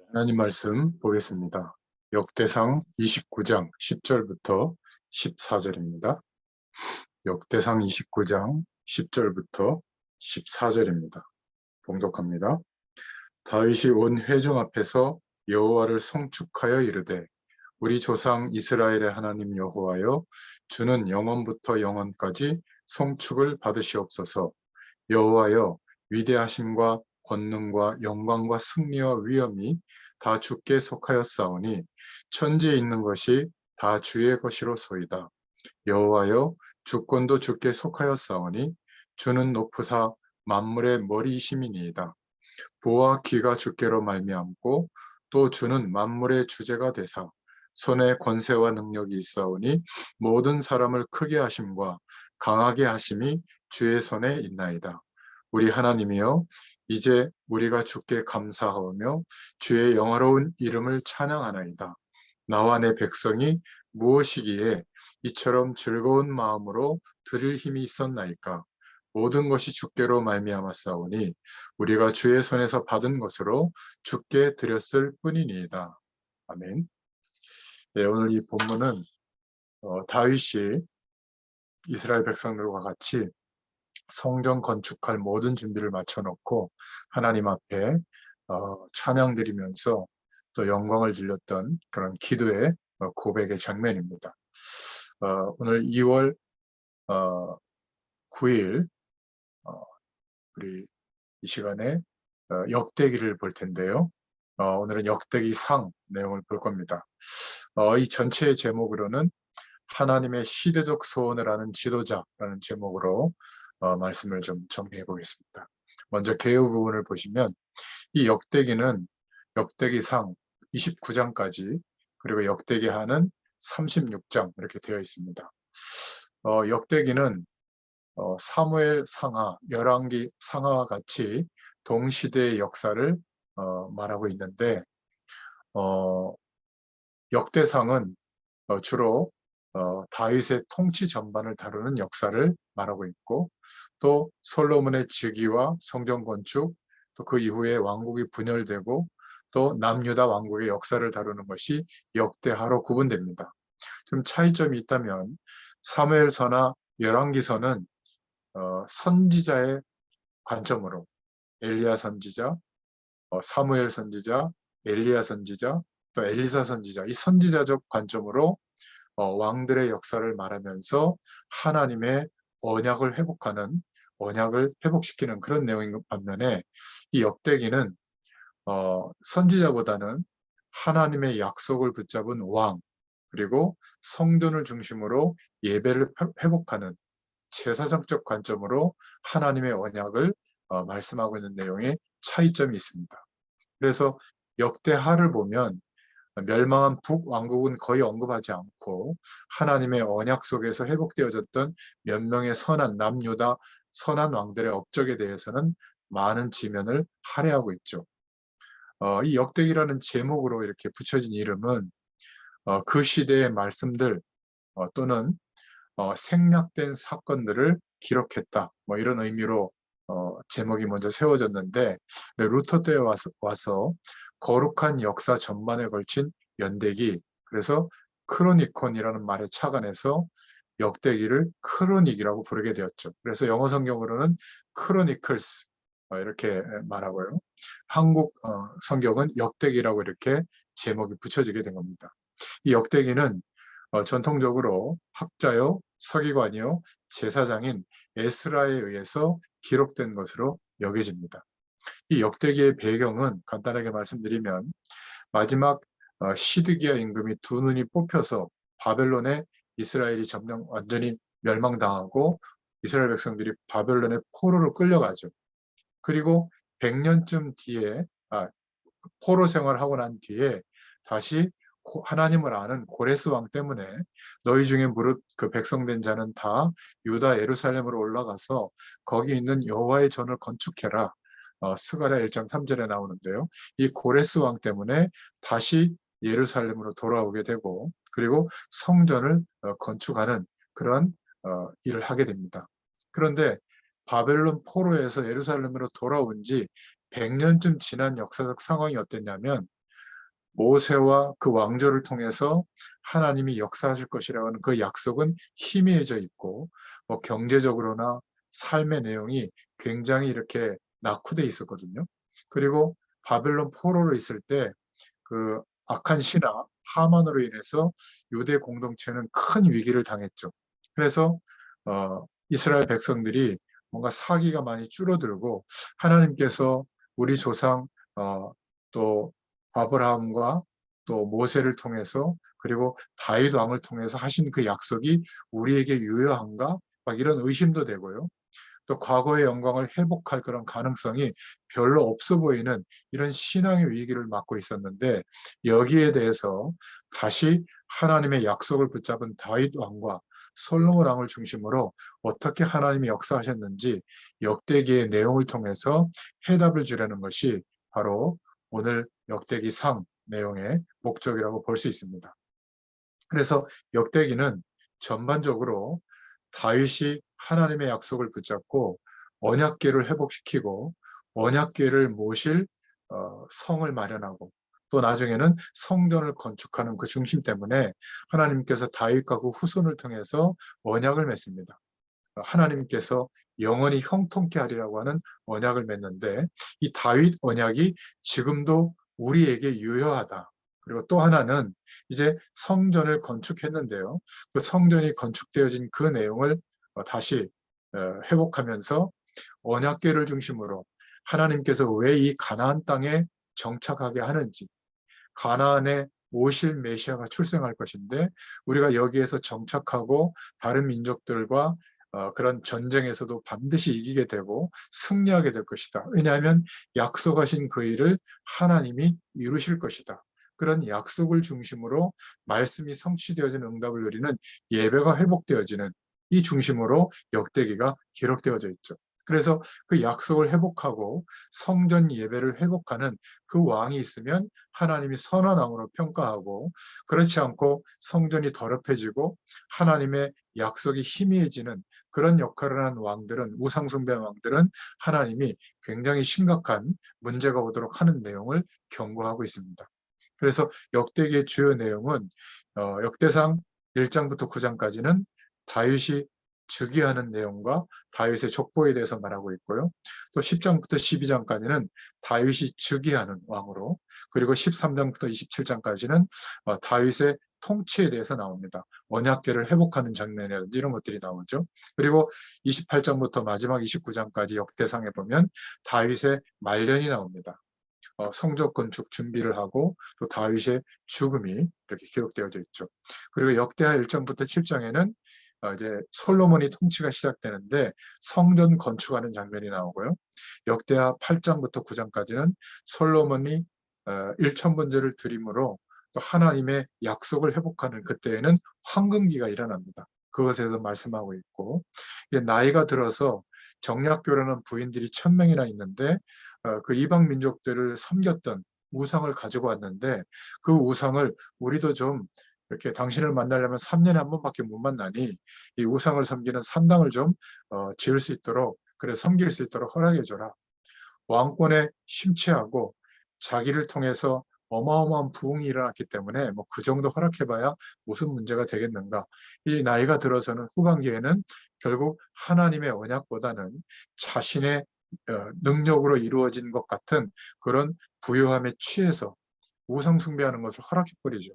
하나님 말씀 보겠습니다. 역대상 29장 10절부터 14절입니다. 역대상 29장 10절부터 14절입니다. 봉독합니다. 다윗이 온 회중 앞에서 여호와를 송축하여 이르되 우리 조상 이스라엘의 하나님 여호와여 주는 영원부터 영원까지 송축을 받으시옵소서. 여호와여 위대하심과 권능과 영광과 승리와 위엄이 다 주께 속하였사오니 천지에 있는 것이 다 주의 것이로소이다. 여호와여 주권도 주께 속하였사오니 주는 높으사 만물의 머리이심이니이다. 보와 귀가 주께로 말미암고 또 주는 만물의 주제가 되사 손에 권세와 능력이 있사오니 모든 사람을 크게 하심과 강하게 하심이 주의 손에 있나이다. 우리 하나님이여 이제 우리가 주께 감사하오며 주의 영화로운 이름을 찬양하나이다. 나와 내 백성이 무엇이기에 이처럼 즐거운 마음으로 드릴 힘이 있었나이까. 모든 것이 주께로 말미암았사오니 우리가 주의 손에서 받은 것으로 주께 드렸을 뿐이니이다. 아멘. 네, 오늘 이 본문은 다윗이 이스라엘 백성들과 같이 성전 건축할 모든 준비를 마쳐놓고 하나님 앞에 찬양 드리면서 또 영광을 들렸던 그런 기도의 고백의 장면입니다. 오늘 2월 9일 우리 이 시간에 역대기를 볼 텐데요. 오늘은 역대기 상 내용을 볼 겁니다. 이 전체의 제목으로는 하나님의 시대적 소원을 아는 지도자라는 제목으로 말씀을 좀 정리해 보겠습니다. 먼저 개요 부분을 보시면 이 역대기는 역대기상 29장까지 그리고 역대기하는 36장 이렇게 되어 있습니다. 역대기는 사무엘 상하, 열왕기 상하와 같이 동시대의 역사를 말하고 있는데 역대상은 주로 다윗의 통치 전반을 다루는 역사를 말하고 있고 또 솔로몬의 즉위와 성전 건축 또 그 이후에 왕국이 분열되고 또 남유다 왕국의 역사를 다루는 것이 역대하로 구분됩니다. 좀 차이점이 있다면 사무엘서나 열왕기서는 선지자의 관점으로 엘리야 선지자, 사무엘 선지자, 엘리야 선지자, 또 엘리사 선지자 이 선지자적 관점으로 왕들의 역사를 말하면서 하나님의 언약을 회복시키는 그런 내용인 반면에 이 역대기는 선지자보다는 하나님의 약속을 붙잡은 왕 그리고 성전을 중심으로 예배를 회복하는 제사장적 관점으로 하나님의 언약을 말씀하고 있는 내용에 차이점이 있습니다. 그래서 역대하를 보면 멸망한 북왕국은 거의 언급하지 않고 하나님의 언약 속에서 회복되어졌던 몇 명의 선한 남유다 선한 왕들의 업적에 대해서는 많은 지면을 할애하고 있죠. 이 역대기라는 제목으로 이렇게 붙여진 이름은 그 시대의 말씀들 또는 생략된 사건들을 기록했다. 뭐 이런 의미로 제목이 먼저 세워졌는데 루터 때에 와서 거룩한 역사 전반에 걸친 연대기 그래서 크로니콘이라는 말에 착안해서 역대기를 크로닉이라고 부르게 되었죠. 그래서 영어 성경으로는 크로니클스 이렇게 말하고요. 한국 성경은 역대기라고 이렇게 제목이 붙여지게 된 겁니다. 이 역대기는 전통적으로 학자요, 서기관이요, 제사장인 에스라에 의해서 기록된 것으로 여겨집니다. 이 역대기의 배경은 간단하게 말씀드리면 마지막 시드기야 임금이 두 눈이 뽑혀서 바벨론에 이스라엘이 점령 완전히 멸망당하고 이스라엘 백성들이 바벨론의 포로로 끌려가죠. 그리고 100년쯤 뒤에 포로 생활하고 난 뒤에 다시 하나님을 아는 고레스 왕 때문에 너희 중에 무릇 그 백성된 자는 다 유다 예루살렘으로 올라가서 거기 있는 여호와의 전을 건축해라. 스가랴 1장 3절에 나오는데요. 이 고레스 왕 때문에 다시 예루살렘으로 돌아오게 되고 그리고 성전을 건축하는 그런 일을 하게 됩니다. 그런데 바벨론 포로에서 예루살렘으로 돌아온 지 100년쯤 지난 역사적 상황이 어땠냐면 모세와 그 왕조를 통해서 하나님이 역사하실 것이라는 그 약속은 희미해져 있고, 뭐 경제적으로나 삶의 내용이 굉장히 이렇게 낙후돼 있었거든요. 그리고 바벨론 포로로 있을 때 그 악한 신하 하만으로 인해서 유대 공동체는 큰 위기를 당했죠. 그래서 이스라엘 백성들이 뭔가 사기가 많이 줄어들고, 하나님께서 우리 조상 또 아브라함과 또 모세를 통해서, 그리고 다윗 왕을 통해서 하신 그 약속이 우리에게 유효한가? 막 이런 의심도 되고요. 또 과거의 영광을 회복할 그런 가능성이 별로 없어 보이는 이런 신앙의 위기를 맞고 있었는데, 여기에 대해서 다시 하나님의 약속을 붙잡은 다윗 왕과 솔로몬 왕을 중심으로 어떻게 하나님이 역사하셨는지 역대기의 내용을 통해서 해답을 주려는 것이 바로 오늘 역대기 상 내용의 목적이라고 볼 수 있습니다. 그래서 역대기는 전반적으로 다윗이 하나님의 약속을 붙잡고 언약궤를 회복시키고 언약궤를 모실 성을 마련하고, 또 나중에는 성전을 건축하는 그 중심 때문에 하나님께서 다윗과 그 후손을 통해서 언약을 맺습니다. 하나님께서 영원히 형통케 하리라고 하는 언약을 맺는데, 이 다윗 언약이 지금도 우리에게 유효하다. 그리고 또 하나는 이제 성전을 건축했는데요. 그 성전이 건축되어진 그 내용을 다시 회복하면서 언약궤를 중심으로 하나님께서 왜 이 가나안 땅에 정착하게 하는지, 가나안에 오실 메시아가 출생할 것인데 우리가 여기에서 정착하고 다른 민족들과 그런 전쟁에서도 반드시 이기게 되고 승리하게 될 것이다. 왜냐하면 약속하신 그 일을 하나님이 이루실 것이다. 그런 약속을 중심으로 말씀이 성취되어지는 응답을 누리는 예배가 회복되어지는 이 중심으로 역대기가 기록되어져 있죠. 그래서 그 약속을 회복하고 성전 예배를 회복하는 그 왕이 있으면 하나님이 선한 왕으로 평가하고, 그렇지 않고 성전이 더럽혀지고 하나님의 약속이 희미해지는 그런 역할을 한 왕들은, 우상숭배 왕들은 하나님이 굉장히 심각한 문제가 오도록 하는 내용을 경고하고 있습니다. 그래서 역대기의 주요 내용은 역대상 1장부터 9장까지는 다윗이 즉위하는 내용과 다윗의 족보에 대해서 말하고 있고요. 또 10장부터 12장까지는 다윗이 즉위하는 왕으로, 그리고 13장부터 27장까지는 다윗의 통치에 대해서 나옵니다. 언약궤를 회복하는 장면이라든지 이런 것들이 나오죠. 그리고 28장부터 마지막 29장까지 역대상에 보면 다윗의 말년이 나옵니다. 성전 건축 준비를 하고 또 다윗의 죽음이 이렇게 기록되어져 있죠. 그리고 역대하 1장부터 7장에는 이제 솔로몬이 통치가 시작되는데 성전 건축하는 장면이 나오고요. 역대하 8장부터 9장까지는 솔로몬이 1천번제를 드림으로 또 하나님의 약속을 회복하는, 그때에는 황금기가 일어납니다. 그것에 대해서 말씀하고 있고, 나이가 들어서 정략교라는 부인들이 1000명이나 있는데 그 이방 민족들을 섬겼던 우상을 가지고 왔는데, 그 우상을 우리도 좀 이렇게 당신을 만나려면 3년에 한 번밖에 못 만나니 이 우상을 섬기는 산당을 좀 지을 수 있도록, 그래 섬길 수 있도록 허락해 줘라. 왕권에 심취하고 자기를 통해서 어마어마한 부흥이 일어났기 때문에 뭐 그 정도 허락해봐야 무슨 문제가 되겠는가. 이 나이가 들어서는 후반기에는 결국 하나님의 언약보다는 자신의 능력으로 이루어진 것 같은 그런 부유함에 취해서 우상 숭배하는 것을 허락해버리죠.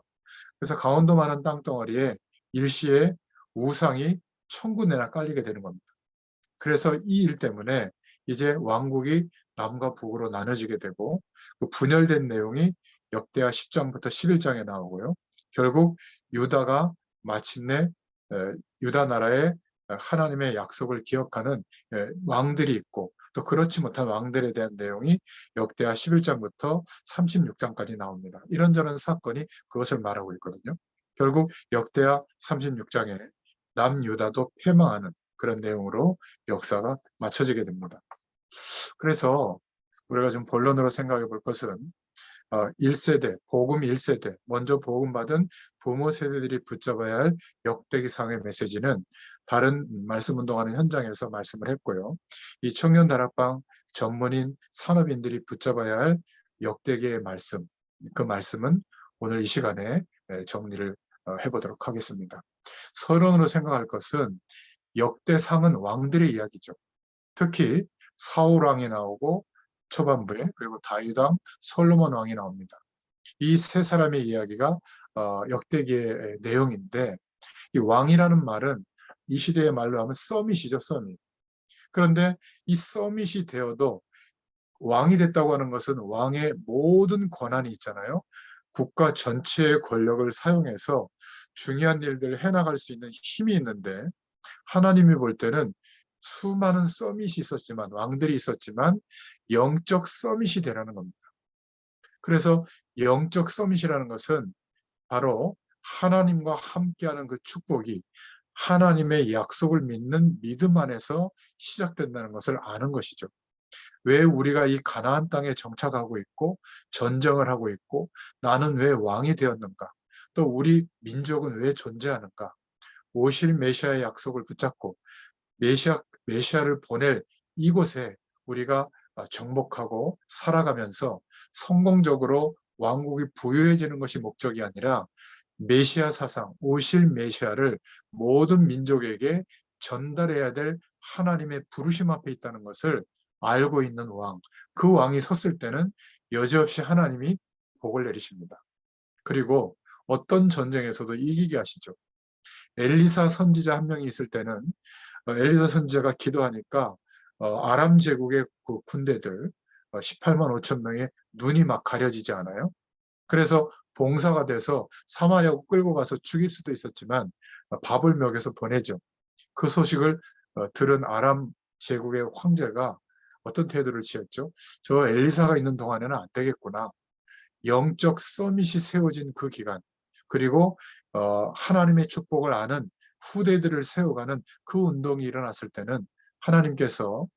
그래서 강원도만한 땅덩어리에 일시에 우상이 천군에나 깔리게 되는 겁니다. 그래서 이 일 때문에 이제 왕국이 남과 북으로 나눠지게 되고, 그 분열된 내용이 역대하 10장부터 11장에 나오고요. 결국 유다가 마침내 유다 나라의 하나님의 약속을 기억하는 왕들이 있고, 또 그렇지 못한 왕들에 대한 내용이 역대하 11장부터 36장까지 나옵니다. 이런저런 사건이 그것을 말하고 있거든요. 결국 역대하 36장에 남유다도 패망하는 그런 내용으로 역사가 맞춰지게 됩니다. 그래서 우리가 좀 본론으로 생각해 볼 것은 1세대, 복음 1세대, 먼저 복음받은 부모 세대들이 붙잡아야 할 역대기상의 메시지는 다른 말씀 운동하는 현장에서 말씀을 했고요. 이 청년 다락방 전문인 산업인들이 붙잡아야 할 역대기의 말씀, 그 말씀은 오늘 이 시간에 정리를 해보도록 하겠습니다. 서론으로 생각할 것은 역대상은 왕들의 이야기죠. 특히 사울 왕이 나오고 초반부에, 그리고 다윗 왕, 솔로몬 왕이 나옵니다. 이 세 사람의 이야기가 역대기의 내용인데, 이 왕이라는 말은 이 시대의 말로 하면 서밋이죠, 서밋. 그런데 이 서밋이 되어도 왕이 됐다고 하는 것은 왕의 모든 권한이 있잖아요. 국가 전체의 권력을 사용해서 중요한 일들을 해나갈 수 있는 힘이 있는데, 하나님이 볼 때는 수많은 서밋이 있었지만, 왕들이 있었지만 영적 서밋이 되라는 겁니다. 그래서 영적 서밋이라는 것은 바로 하나님과 함께하는 그 축복이 하나님의 약속을 믿는 믿음 안에서 시작된다는 것을 아는 것이죠. 왜 우리가 이 가나안 땅에 정착하고 있고 전쟁을 하고 있고, 나는 왜 왕이 되었는가? 또 우리 민족은 왜 존재하는가? 오실 메시아의 약속을 붙잡고 메시아를 보낼 이곳에 우리가 정복하고 살아가면서 성공적으로 왕국이 부유해지는 것이 목적이 아니라, 메시아 사상, 오실 메시아를 모든 민족에게 전달해야 될 하나님의 부르심 앞에 있다는 것을 알고 있는 왕, 그 왕이 섰을 때는 여지없이 하나님이 복을 내리십니다. 그리고 어떤 전쟁에서도 이기게 하시죠. 엘리사 선지자 한 명이 있을 때는 엘리사 선지자가 기도하니까 아람 제국의 그 군대들 18만 5천 명의 눈이 막 가려지지 않아요? 그래서 봉사가 돼서 사마리아 끌고 가서 죽일 수도 있었지만 밥을 먹여서 보내죠. 그 소식을 들은 아람 제국의 황제가 어떤 태도를 취했죠? 저 엘리사가 있는 동안에는 안 되겠구나. 영적 서밋이 세워진 그 기간, 그리고 하나님의 축복을 아는 후대들을 세워가는 그 운동이 일어났을 때는 하나님께서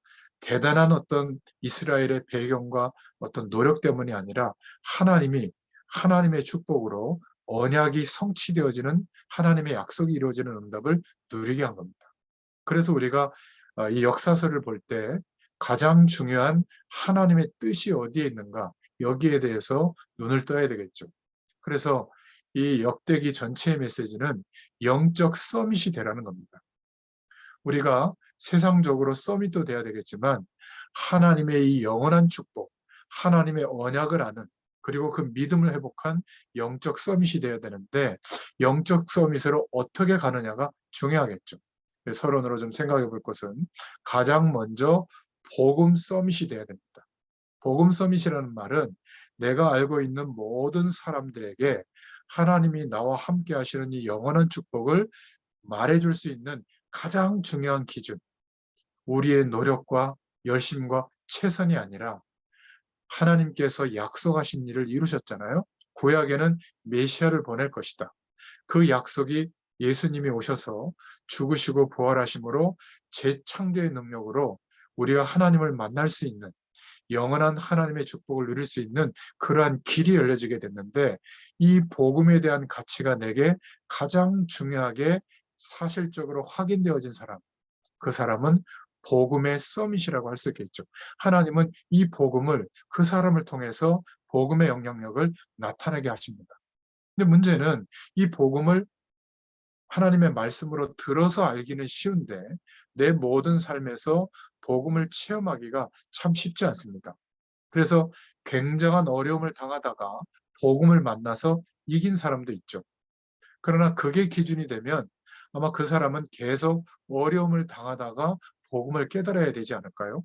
대단한 어떤 이스라엘의 배경과 어떤 노력 때문이 아니라, 하나님의 축복으로 언약이 성취되어지는, 하나님의 약속이 이루어지는 응답을 누리게 한 겁니다. 그래서 우리가 이 역사서를 볼 때 가장 중요한 하나님의 뜻이 어디에 있는가, 여기에 대해서 눈을 떠야 되겠죠. 그래서 이 역대기 전체의 메시지는 영적 서밋이 되라는 겁니다. 우리가 세상적으로 서밋도 돼야 되겠지만, 하나님의 이 영원한 축복, 하나님의 언약을 아는, 그리고 그 믿음을 회복한 영적 서밋이 돼야 되는데, 영적 서밋으로 어떻게 가느냐가 중요하겠죠. 서론으로 좀 생각해 볼 것은, 가장 먼저 복음 서밋이 돼야 됩니다. 복음 서밋이라는 말은 내가 알고 있는 모든 사람들에게 하나님이 나와 함께 하시는 이 영원한 축복을 말해줄 수 있는 가장 중요한 기준, 우리의 노력과 열심과 최선이 아니라 하나님께서 약속하신 일을 이루셨잖아요. 구약에는 메시아를 보낼 것이다. 그 약속이 예수님이 오셔서 죽으시고 부활하심으로 재창조의 능력으로 우리가 하나님을 만날 수 있는, 영원한 하나님의 축복을 누릴 수 있는 그러한 길이 열려지게 됐는데, 이 복음에 대한 가치가 내게 가장 중요하게 사실적으로 확인되어진 사람, 그 사람은 복음의 서밋이라고 할 수 있겠죠. 하나님은 이 복음을 그 사람을 통해서 복음의 영향력을 나타나게 하십니다. 근데 문제는 이 복음을 하나님의 말씀으로 들어서 알기는 쉬운데, 내 모든 삶에서 복음을 체험하기가 참 쉽지 않습니다. 그래서 굉장한 어려움을 당하다가 복음을 만나서 이긴 사람도 있죠. 그러나 그게 기준이 되면 아마 그 사람은 계속 어려움을 당하다가 복음을 깨달아야 되지 않을까요?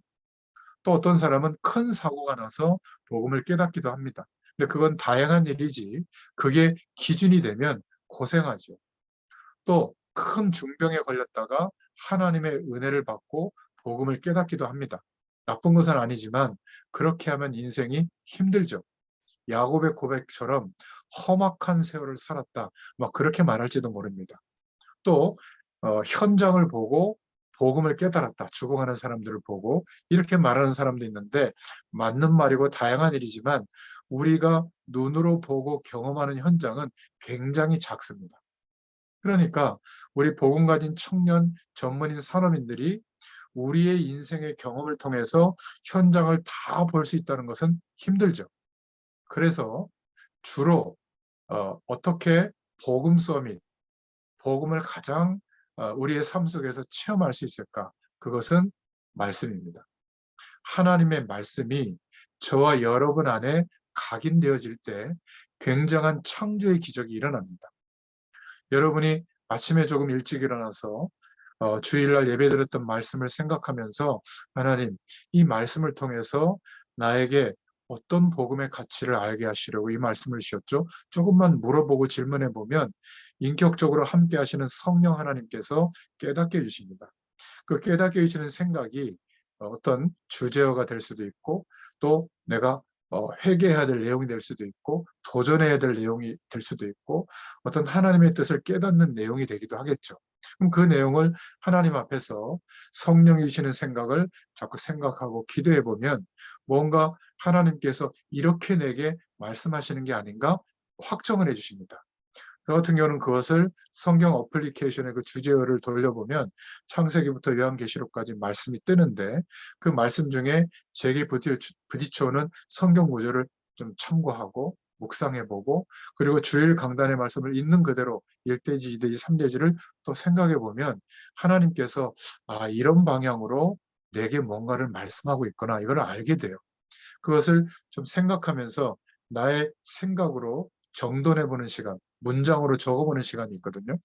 또 어떤 사람은 큰 사고가 나서 복음을 깨닫기도 합니다. 근데 그건 다양한 일이지, 그게 기준이 되면 고생하죠. 또 큰 중병에 걸렸다가 하나님의 은혜를 받고 복음을 깨닫기도 합니다. 나쁜 것은 아니지만 그렇게 하면 인생이 힘들죠. 야곱의 고백처럼 험악한 세월을 살았다, 막 그렇게 말할지도 모릅니다. 또 현장을 보고 복음을 깨달았다, 죽어가는 사람들을 보고 이렇게 말하는 사람도 있는데, 맞는 말이고 다양한 일이지만 우리가 눈으로 보고 경험하는 현장은 굉장히 작습니다. 그러니까 우리 복음 가진 청년 전문인 산업인들이 우리의 인생의 경험을 통해서 현장을 다 볼 수 있다는 것은 힘들죠. 그래서 주로 어떻게 복음 서밋, 복음을 가장 우리의 삶 속에서 체험할 수 있을까? 그것은 말씀입니다. 하나님의 말씀이 저와 여러분 안에 각인되어질 때 굉장한 창조의 기적이 일어납니다. 여러분이 아침에 조금 일찍 일어나서 주일날 예배드렸던 말씀을 생각하면서 하나님, 이 말씀을 통해서 나에게 어떤 복음의 가치를 알게 하시려고 이 말씀을 주셨죠? 조금만 물어보고 질문해 보면 인격적으로 함께 하시는 성령 하나님께서 깨닫게 해주십니다. 그 깨닫게 해주시는 생각이 어떤 주제어가 될 수도 있고 또 내가 회개해야 될 내용이 될 수도 있고 도전해야 될 내용이 될 수도 있고 어떤 하나님의 뜻을 깨닫는 내용이 되기도 하겠죠. 그럼 그 내용을 하나님 앞에서 성령이 주시는 생각을 자꾸 생각하고 기도해 보면 뭔가 하나님께서 이렇게 내게 말씀하시는 게 아닌가 확정을 해 주십니다. 저 같은 경우는 그것을 성경 어플리케이션의 그 주제어를 돌려보면 창세기부터 요한계시록까지 말씀이 뜨는데 그 말씀 중에 제게 부딪혀오는 성경 구절을 좀 참고하고 묵상해보고 그리고 주일 강단의 말씀을 있는 그대로 1대지, 2대지, 3대지를 또 생각해보면 하나님께서 이런 방향으로 내게 뭔가를 말씀하고 있구나 이걸 알게 돼요. 그것을 좀 생각하면서 나의 생각으로 정돈해보는 시간, 문장으로 적어보는 시간이 있거든요.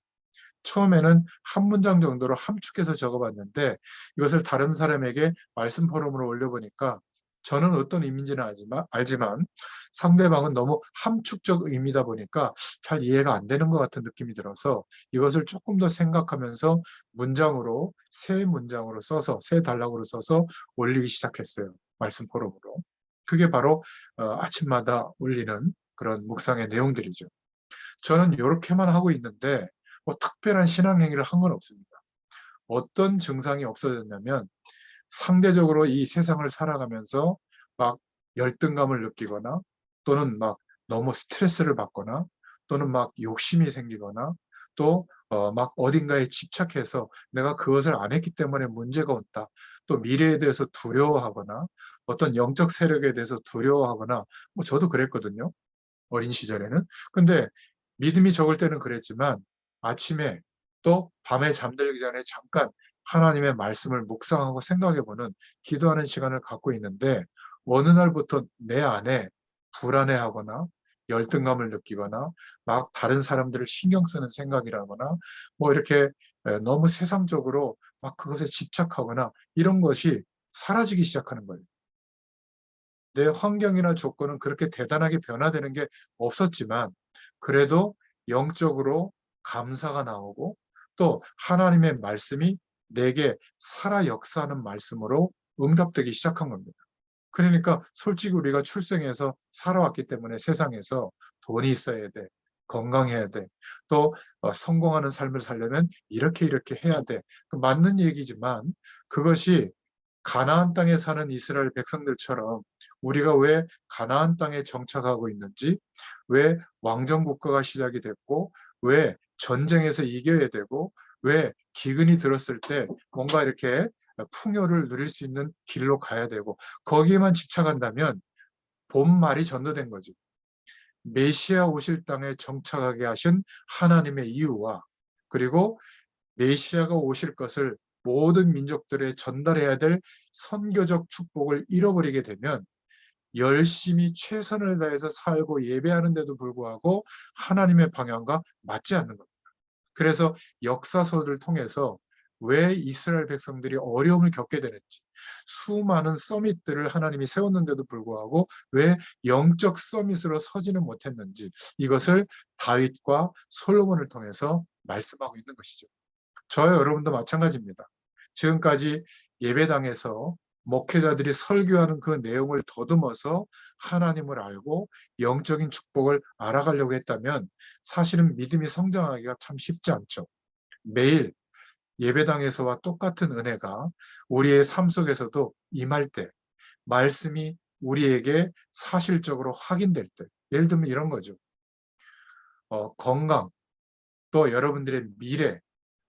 처음에는 한 문장 정도로 함축해서 적어봤는데 이것을 다른 사람에게 말씀 포럼으로 올려보니까 저는 어떤 의미인지는 알지만 상대방은 너무 함축적 의미다 보니까 잘 이해가 안 되는 것 같은 느낌이 들어서 이것을 조금 더 생각하면서 문장으로 새 문장으로 써서 새 단락으로 써서 올리기 시작했어요. 말씀 포럼으로. 그게 바로 아침마다 올리는 그런 묵상의 내용들이죠. 저는 이렇게만 하고 있는데 뭐 특별한 신앙 행위를 한 건 없습니다. 어떤 증상이 없어졌냐면 상대적으로 이 세상을 살아가면서 막 열등감을 느끼거나 또는 막 너무 스트레스를 받거나 또는 막 욕심이 생기거나 또 막 어딘가에 집착해서 내가 그것을 안 했기 때문에 문제가 온다. 또 미래에 대해서 두려워하거나 어떤 영적 세력에 대해서 두려워하거나 뭐 저도 그랬거든요. 어린 시절에는. 근데 믿음이 적을 때는 그랬지만 아침에 또 밤에 잠들기 전에 잠깐 하나님의 말씀을 묵상하고 생각해보는 기도하는 시간을 갖고 있는데 어느 날부터 내 안에 불안해하거나 열등감을 느끼거나 막 다른 사람들을 신경 쓰는 생각이라거나 뭐 이렇게 너무 세상적으로 막 그것에 집착하거나 이런 것이 사라지기 시작하는 거예요. 내 환경이나 조건은 그렇게 대단하게 변화되는 게 없었지만 그래도 영적으로 감사가 나오고 또 하나님의 말씀이 내게 살아 역사하는 말씀으로 응답되기 시작한 겁니다. 그러니까 솔직히 우리가 출생해서 살아왔기 때문에 세상에서 돈이 있어야 돼. 건강해야 돼. 또 성공하는 삶을 살려면 이렇게 해야 돼. 맞는 얘기지만 그것이 가나안 땅에 사는 이스라엘 백성들처럼 우리가 왜 가나안 땅에 정착하고 있는지, 왜 왕정 국가가 시작이 됐고, 왜 전쟁에서 이겨야 되고, 왜 기근이 들었을 때 뭔가 이렇게 풍요를 누릴 수 있는 길로 가야 되고, 거기에만 집착한다면 본말이 전도된 거지. 메시아 오실 땅에 정착하게 하신 하나님의 이유와 그리고 메시아가 오실 것을 모든 민족들에 전달해야 될 선교적 축복을 잃어버리게 되면 열심히 최선을 다해서 살고 예배하는데도 불구하고 하나님의 방향과 맞지 않는 겁니다. 그래서 역사서를 통해서 왜 이스라엘 백성들이 어려움을 겪게 되는지, 수많은 서밋들을 하나님이 세웠는데도 불구하고 왜 영적 서밋으로 서지는 못했는지 이것을 다윗과 솔로몬을 통해서 말씀하고 있는 것이죠. 저와 여러분도 마찬가지입니다. 지금까지 예배당에서 목회자들이 설교하는 그 내용을 더듬어서 하나님을 알고 영적인 축복을 알아가려고 했다면 사실은 믿음이 성장하기가 참 쉽지 않죠. 매일 예배당에서와 똑같은 은혜가 우리의 삶 속에서도 임할 때, 말씀이 우리에게 사실적으로 확인될 때, 예를 들면 이런 거죠. 건강, 또 여러분들의 미래,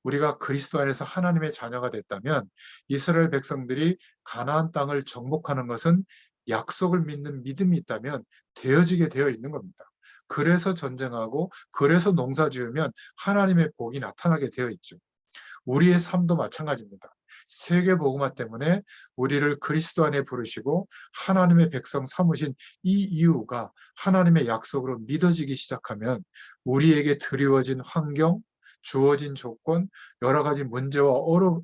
우리가 그리스도 안에서 하나님의 자녀가 됐다면 이스라엘 백성들이 가나안 땅을 정복하는 것은 약속을 믿는 믿음이 있다면 되어지게 되어 있는 겁니다. 그래서 전쟁하고 그래서 농사 지으면 하나님의 복이 나타나게 되어 있죠. 우리의 삶도 마찬가지입니다. 세계복음화 때문에 우리를 그리스도 안에 부르시고 하나님의 백성 삼으신 이 이유가 하나님의 약속으로 믿어지기 시작하면 우리에게 드리워진 환경, 주어진 조건, 여러 가지 문제와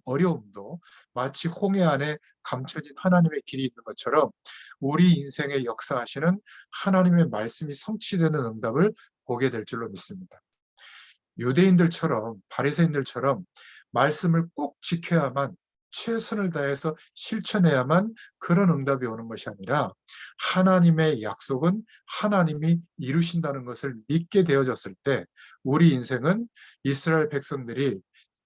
어려움도 마치 홍해 안에 감춰진 하나님의 길이 있는 것처럼 우리 인생에 역사하시는 하나님의 말씀이 성취되는 응답을 보게 될 줄로 믿습니다. 유대인들처럼 바리새인들처럼 말씀을 꼭 지켜야만 최선을 다해서 실천해야만 그런 응답이 오는 것이 아니라 하나님의 약속은 하나님이 이루신다는 것을 믿게 되어졌을 때 우리 인생은 이스라엘 백성들이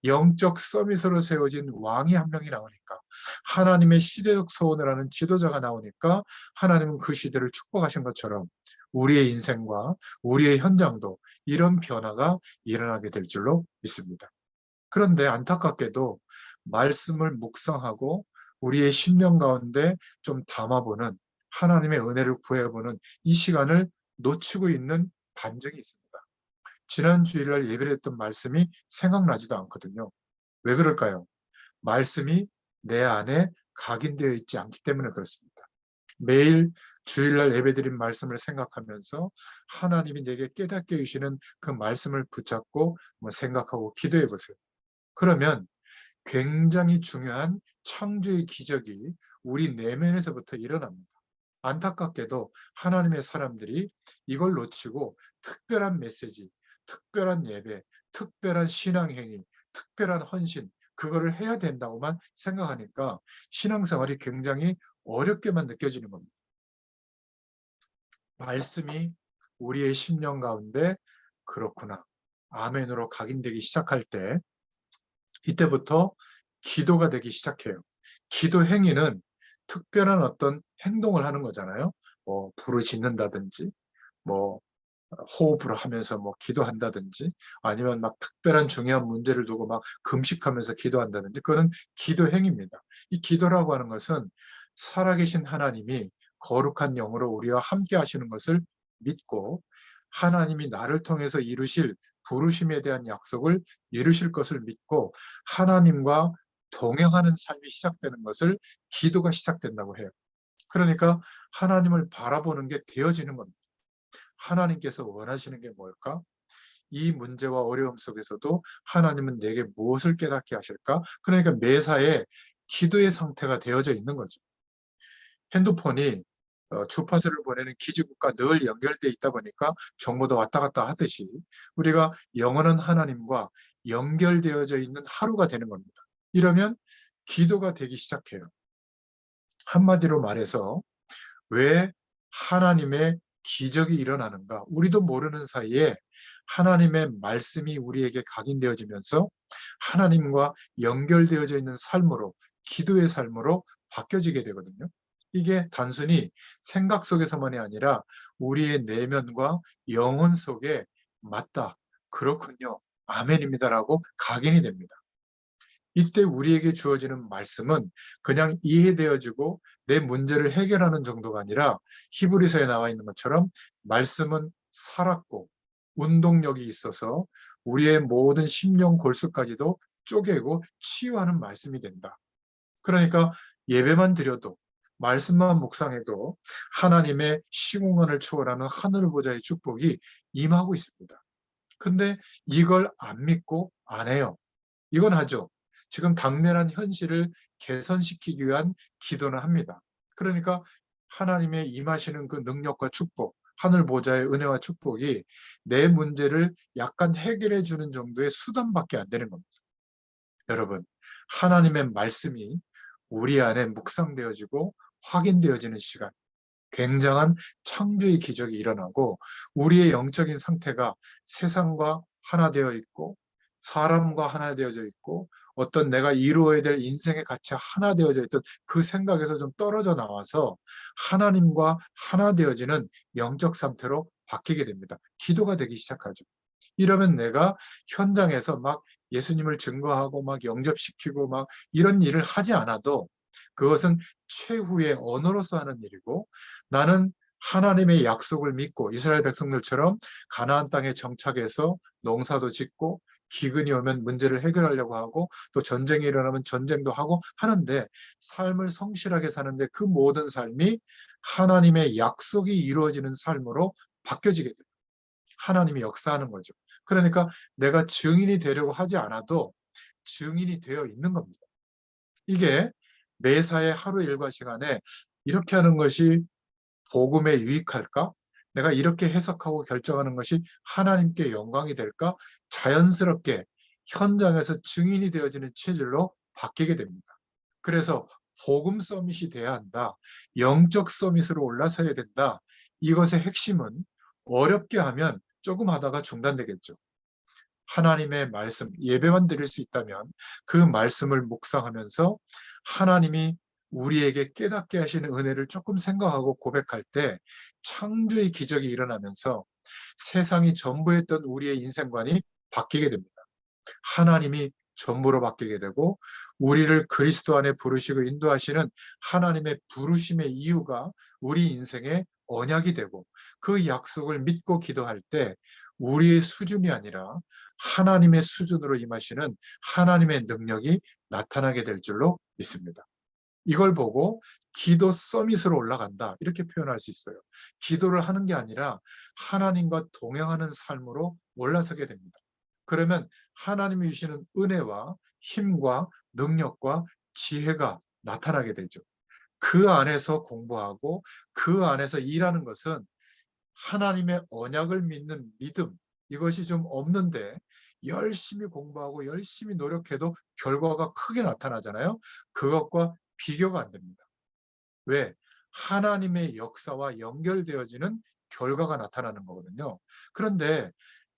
영적 서밋으로 세워진 왕이 한 명이 나오니까 하나님의 시대적 소원을 하는 지도자가 나오니까 하나님은 그 시대를 축복하신 것처럼 우리의 인생과 우리의 현장도 이런 변화가 일어나게 될 줄로 믿습니다. 그런데 안타깝게도 말씀을 묵상하고 우리의 심령 가운데 좀 담아보는 하나님의 은혜를 구해보는 이 시간을 놓치고 있는 반증이 있습니다. 지난 주일날 예배를 했던 말씀이 생각나지도 않거든요. 왜 그럴까요? 말씀이 내 안에 각인되어 있지 않기 때문에 그렇습니다. 매일 주일날 예배드린 말씀을 생각하면서 하나님이 내게 깨닫게 해주시는 그 말씀을 붙잡고 생각하고 기도해 보세요. 그러면 굉장히 중요한 창조의 기적이 우리 내면에서부터 일어납니다. 안타깝게도 하나님의 사람들이 이걸 놓치고 특별한 메시지, 특별한 예배, 특별한 신앙행위, 특별한 헌신, 그거를 해야 된다고만 생각하니까 신앙생활이 굉장히 어렵게만 느껴지는 겁니다. 말씀이 우리의 심령 가운데 그렇구나, 아멘으로 각인되기 시작할 때 이때부터 기도가 되기 시작해요. 기도 행위는 특별한 어떤 행동을 하는 거잖아요. 부르짖는다든지, 뭐 호흡을 하면서 기도한다든지, 아니면 막 특별한 중요한 문제를 두고 막 금식하면서 기도한다든지, 그거는 기도 행위입니다. 이 기도라고 하는 것은 살아계신 하나님이 거룩한 영으로 우리와 함께 하시는 것을 믿고 하나님이 나를 통해서 이루실 부르심에 대한 약속을 이루실 것을 믿고 하나님과 동행하는 삶이 시작되는 것을 기도가 시작된다고 해요. 그러니까 하나님을 바라보는 게 되어지는 겁니다. 하나님께서 원하시는 게 뭘까? 이 문제와 어려움 속에서도 하나님은 내게 무엇을 깨닫게 하실까? 그러니까 매사에 기도의 상태가 되어져 있는 거죠. 핸드폰이 주파수를 보내는 기지국과 늘 연결돼 있다 보니까 정보도 왔다 갔다 하듯이 우리가 영원한 하나님과 연결되어져 있는 하루가 되는 겁니다. 이러면 기도가 되기 시작해요. 한마디로 말해서 왜 하나님의 기적이 일어나는가? 우리도 모르는 사이에 하나님의 말씀이 우리에게 각인되어지면서 하나님과 연결되어져 있는 삶으로, 기도의 삶으로 바뀌어지게 되거든요. 이게 단순히 생각 속에서만이 아니라 우리의 내면과 영혼 속에 맞다, 그렇군요, 아멘입니다라고 각인이 됩니다. 이때 우리에게 주어지는 말씀은 그냥 이해되어지고 내 문제를 해결하는 정도가 아니라 히브리서에 나와 있는 것처럼 말씀은 살았고 운동력이 있어서 우리의 모든 심령 골수까지도 쪼개고 치유하는 말씀이 된다. 그러니까 예배만 드려도 말씀만 묵상해도 하나님의 시공간을 초월하는 하늘 보좌의 축복이 임하고 있습니다. 근데 이걸 안 믿고 안 해요. 이건 하죠. 지금 당면한 현실을 개선시키기 위한 기도는 합니다. 그러니까 하나님의 임하시는 그 능력과 축복, 하늘 보좌의 은혜와 축복이 내 문제를 약간 해결해 주는 정도의 수단밖에 안 되는 겁니다. 여러분, 하나님의 말씀이 우리 안에 묵상되어지고 확인되어지는 시간, 굉장한 창조의 기적이 일어나고 우리의 영적인 상태가 세상과 하나 되어 있고 사람과 하나 되어져 있고 어떤 내가 이루어야 될 인생의 가치가 하나 되어져 있던 그 생각에서 좀 떨어져 나와서 하나님과 하나 되어지는 영적 상태로 바뀌게 됩니다. 기도가 되기 시작하죠. 이러면 내가 현장에서 막 예수님을 증거하고 막 영접시키고 막 이런 일을 하지 않아도 그것은 최후의 언어로서 하는 일이고 나는 하나님의 약속을 믿고 이스라엘 백성들처럼 가나안 땅에 정착해서 농사도 짓고 기근이 오면 문제를 해결하려고 하고 또 전쟁이 일어나면 전쟁도 하고 하는데 삶을 성실하게 사는데 그 모든 삶이 하나님의 약속이 이루어지는 삶으로 바뀌어지게 돼요. 하나님이 역사하는 거죠. 그러니까 내가 증인이 되려고 하지 않아도 증인이 되어 있는 겁니다. 이게 매사의 하루 일과 시간에 이렇게 하는 것이 복음에 유익할까? 내가 이렇게 해석하고 결정하는 것이 하나님께 영광이 될까? 자연스럽게 현장에서 증인이 되어지는 체질로 바뀌게 됩니다. 그래서 복음 서밋이 돼야 한다. 영적 서밋으로 올라서야 된다. 이것의 핵심은 어렵게 하면 조금 하다가 중단되겠죠. 하나님의 말씀, 예배만 드릴 수 있다면 그 말씀을 묵상하면서 하나님이 우리에게 깨닫게 하시는 은혜를 조금 생각하고 고백할 때 창조의 기적이 일어나면서 세상이 전부했던 우리의 인생관이 바뀌게 됩니다. 하나님이 전부로 바뀌게 되고 우리를 그리스도 안에 부르시고 인도하시는 하나님의 부르심의 이유가 우리 인생의 언약이 되고 그 약속을 믿고 기도할 때 우리의 수준이 아니라 하나님의 수준으로 임하시는 하나님의 능력이 나타나게 될 줄로 믿습니다. 이걸 보고 기도 서밋으로 올라간다 이렇게 표현할 수 있어요. 기도를 하는 게 아니라 하나님과 동행하는 삶으로 올라서게 됩니다. 그러면 하나님이 주시는 은혜와 힘과 능력과 지혜가 나타나게 되죠. 그 안에서 공부하고 그 안에서 일하는 것은 하나님의 언약을 믿는 믿음, 이것이 좀 없는데 열심히 공부하고 열심히 노력해도 결과가 크게 나타나잖아요. 그것과 비교가 안 됩니다. 왜? 하나님의 역사와 연결되어지는 결과가 나타나는 거거든요. 그런데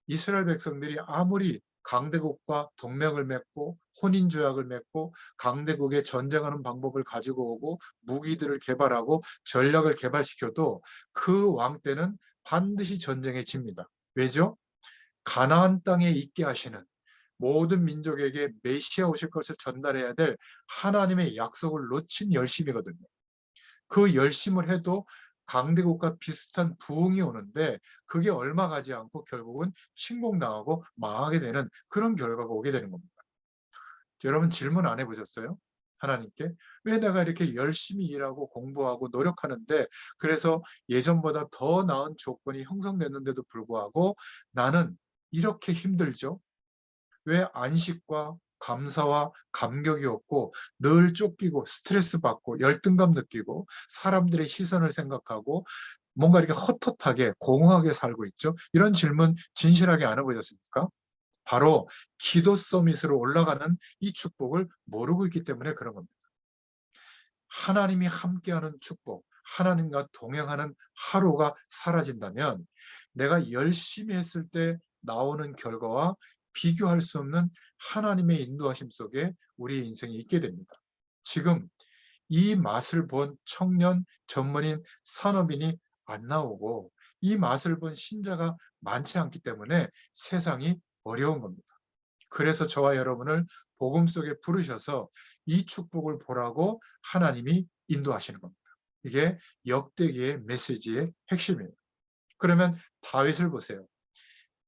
이스라엘 백성들이 아무리 강대국과 동맹을 맺고 혼인조약을 맺고 강대국에 전쟁하는 방법을 가지고 오고 무기들을 개발하고 전략을 개발시켜도 그 왕 때는 반드시 전쟁에 집니다. 왜죠? 가나안 땅에 있게 하시는 모든 민족에게 메시아 오실 것을 전달해야 될 하나님의 약속을 놓친 열심이거든요. 그 열심을 해도 강대국과 비슷한 부흥이 오는데 그게 얼마 가지 않고 결국은 침공당하고 망하게 되는 그런 결과가 오게 되는 겁니다. 여러분 질문 안 해보셨어요? 하나님께 왜 내가 이렇게 열심히 일하고 공부하고 노력하는데 그래서 예전보다 더 나은 조건이 형성됐는데도 불구하고 나는 이렇게 힘들죠? 왜 안식과 감사와 감격이 없고 늘 쫓기고 스트레스 받고 열등감 느끼고 사람들의 시선을 생각하고 뭔가 이렇게 헛헛하게 공허하게 살고 있죠? 이런 질문 진실하게 안 해보셨습니까? 바로 기도 서밋으로 올라가는 이 축복을 모르고 있기 때문에 그런 겁니다. 하나님이 함께하는 축복, 하나님과 동행하는 하루가 사라진다면 내가 열심히 했을 때 나오는 결과와 비교할 수 없는 하나님의 인도하심 속에 우리의 인생이 있게 됩니다. 지금 이 맛을 본 청년, 전문인, 산업인이 안 나오고 이 맛을 본 신자가 많지 않기 때문에 세상이 어려운 겁니다. 그래서 저와 여러분을 복음 속에 부르셔서 이 축복을 보라고 하나님이 인도하시는 겁니다. 이게 역대기의 메시지의 핵심이에요. 그러면 다윗을 보세요.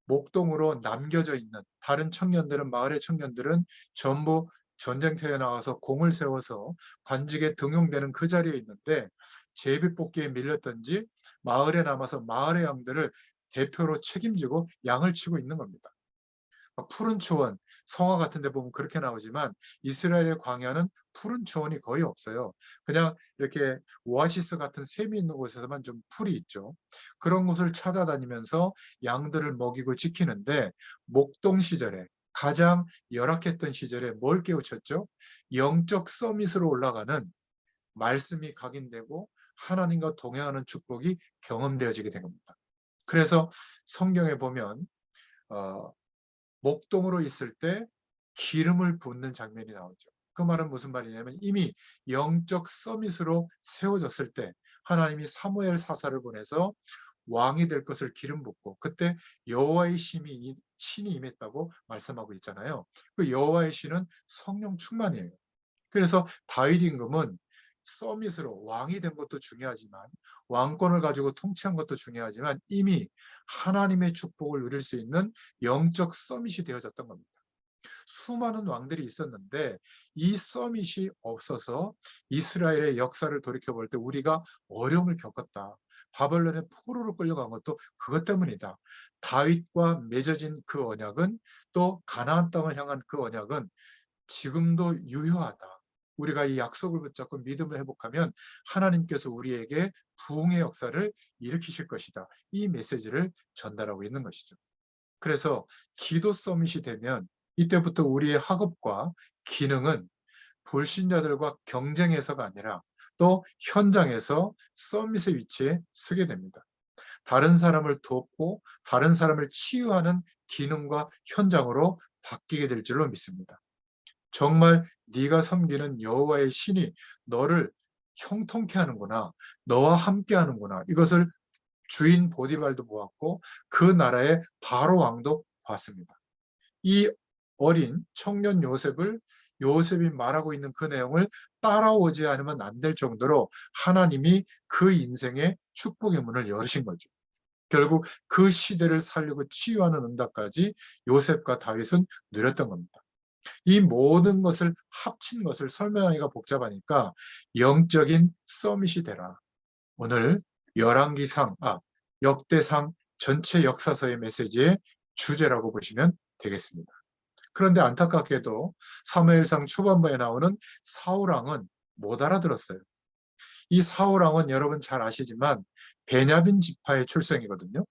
목동으로 남겨져 있는 다른 청년들은 마을의 청년들은 전부 전쟁터에 나와서 공을 세워서 관직에 등용되는 그 자리에 있는데 제비뽑기에 밀렸던지 마을에 남아서 마을의 양들을 대표로 책임지고 양을 치고 있는 겁니다. 푸른 초원, 성화 같은 데 보면 그렇게 나오지만 이스라엘의 광야는 푸른 초원이 거의 없어요. 그냥 이렇게 오아시스 같은 샘이 있는 곳에서만 좀 풀이 있죠. 그런 곳을 찾아다니면서 양들을 먹이고 지키는데 목동 시절에 가장 열악했던 시절에 뭘 깨우쳤죠? 영적 서밋으로 올라가는 말씀이 각인되고 하나님과 동행하는 축복이 경험되어지게 된 겁니다. 그래서 성경에 보면 어, 목동으로 있을 때 기름을 붓는 장면이 나오죠. 그 말은 무슨 말이냐면 이미 영적 서밋으로 세워졌을 때 하나님이 사무엘 사사를 보내서 왕이 될 것을 기름 붓고 그때 여호와의 신이 임했다고 말씀하고 있잖아요. 그 여호와의 신은 성령 충만이에요. 그래서 다윗 임금은 서밋으로 왕이 된 것도 중요하지만, 왕권을 가지고 통치한 것도 중요하지만, 이미 하나님의 축복을 누릴 수 있는 영적 서밋이 되어졌던 겁니다. 수많은 왕들이 있었는데 이 서밋이 없어서 이스라엘의 역사를 돌이켜볼 때 우리가 어려움을 겪었다. 바벨론의 포로로 끌려간 것도 그것 때문이다. 다윗과 맺어진 그 언약은, 또 가나안 땅을 향한 그 언약은 지금도 유효하다. 우리가 이 약속을 붙잡고 믿음을 회복하면 하나님께서 우리에게 부흥의 역사를 일으키실 것이다. 이 메시지를 전달하고 있는 것이죠. 그래서 기도 서밋이 되면 이때부터 우리의 학업과 기능은 불신자들과 경쟁해서가 아니라 또 현장에서 서밋의 위치에 서게 됩니다. 다른 사람을 돕고 다른 사람을 치유하는 기능과 현장으로 바뀌게 될 줄로 믿습니다. 정말 네가 섬기는 여호와의 신이 너를 형통케 하는구나, 너와 함께 하는구나, 이것을 주인 보디발도 보았고 그 나라의 바로 왕도 봤습니다. 이 어린 청년 요셉이 말하고 있는 그 내용을 따라오지 않으면 안 될 정도로 하나님이 그 인생의 축복의 문을 열으신 거죠. 결국 그 시대를 살리고 치유하는 응답까지 요셉과 다윗은 누렸던 겁니다. 이 모든 것을 합친 것을 설명하기가 복잡하니까 영적인 서밋이 되라. 오늘 역대상 전체 역사서의 메시지의 주제라고 보시면 되겠습니다. 그런데 안타깝게도 사무엘상 초반부에 나오는 사울왕은 못 알아들었어요. 이 사울왕은 여러분 잘 아시지만 베냐민 지파의 출생이거든요.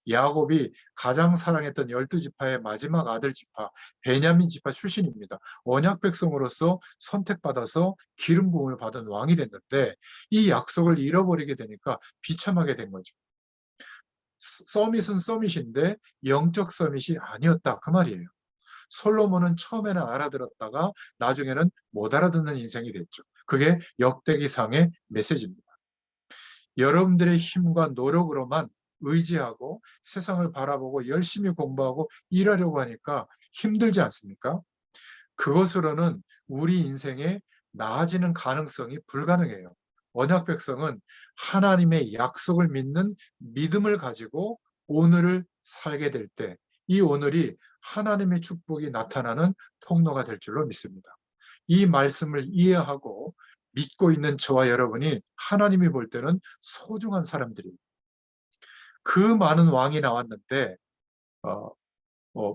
야곱이 가장 사랑했던 12지파의 마지막 아들 지파, 베냐민 지파 출신입니다. 언약 백성으로서 선택받아서 기름 부음을 받은 왕이 됐는데 이 약속을 잃어버리게 되니까 비참하게 된 거죠. 서밋은 서밋인데 영적 서밋이 아니었다, 그 말이에요. 솔로몬은 처음에는 알아들었다가 나중에는 못 알아듣는 인생이 됐죠. 그게 역대기상의 메시지입니다. 여러분들의 힘과 노력으로만 의지하고 세상을 바라보고 열심히 공부하고 일하려고 하니까 힘들지 않습니까? 그것으로는 우리 인생에 나아지는 가능성이 불가능해요. 언약 백성은 하나님의 약속을 믿는 믿음을 가지고 오늘을 살게 될 때 이 오늘이 하나님의 축복이 나타나는 통로가 될 줄로 믿습니다. 이 말씀을 이해하고 믿고 있는 저와 여러분이 하나님이 볼 때는 소중한 사람들이에요. 그 많은 왕이 나왔는데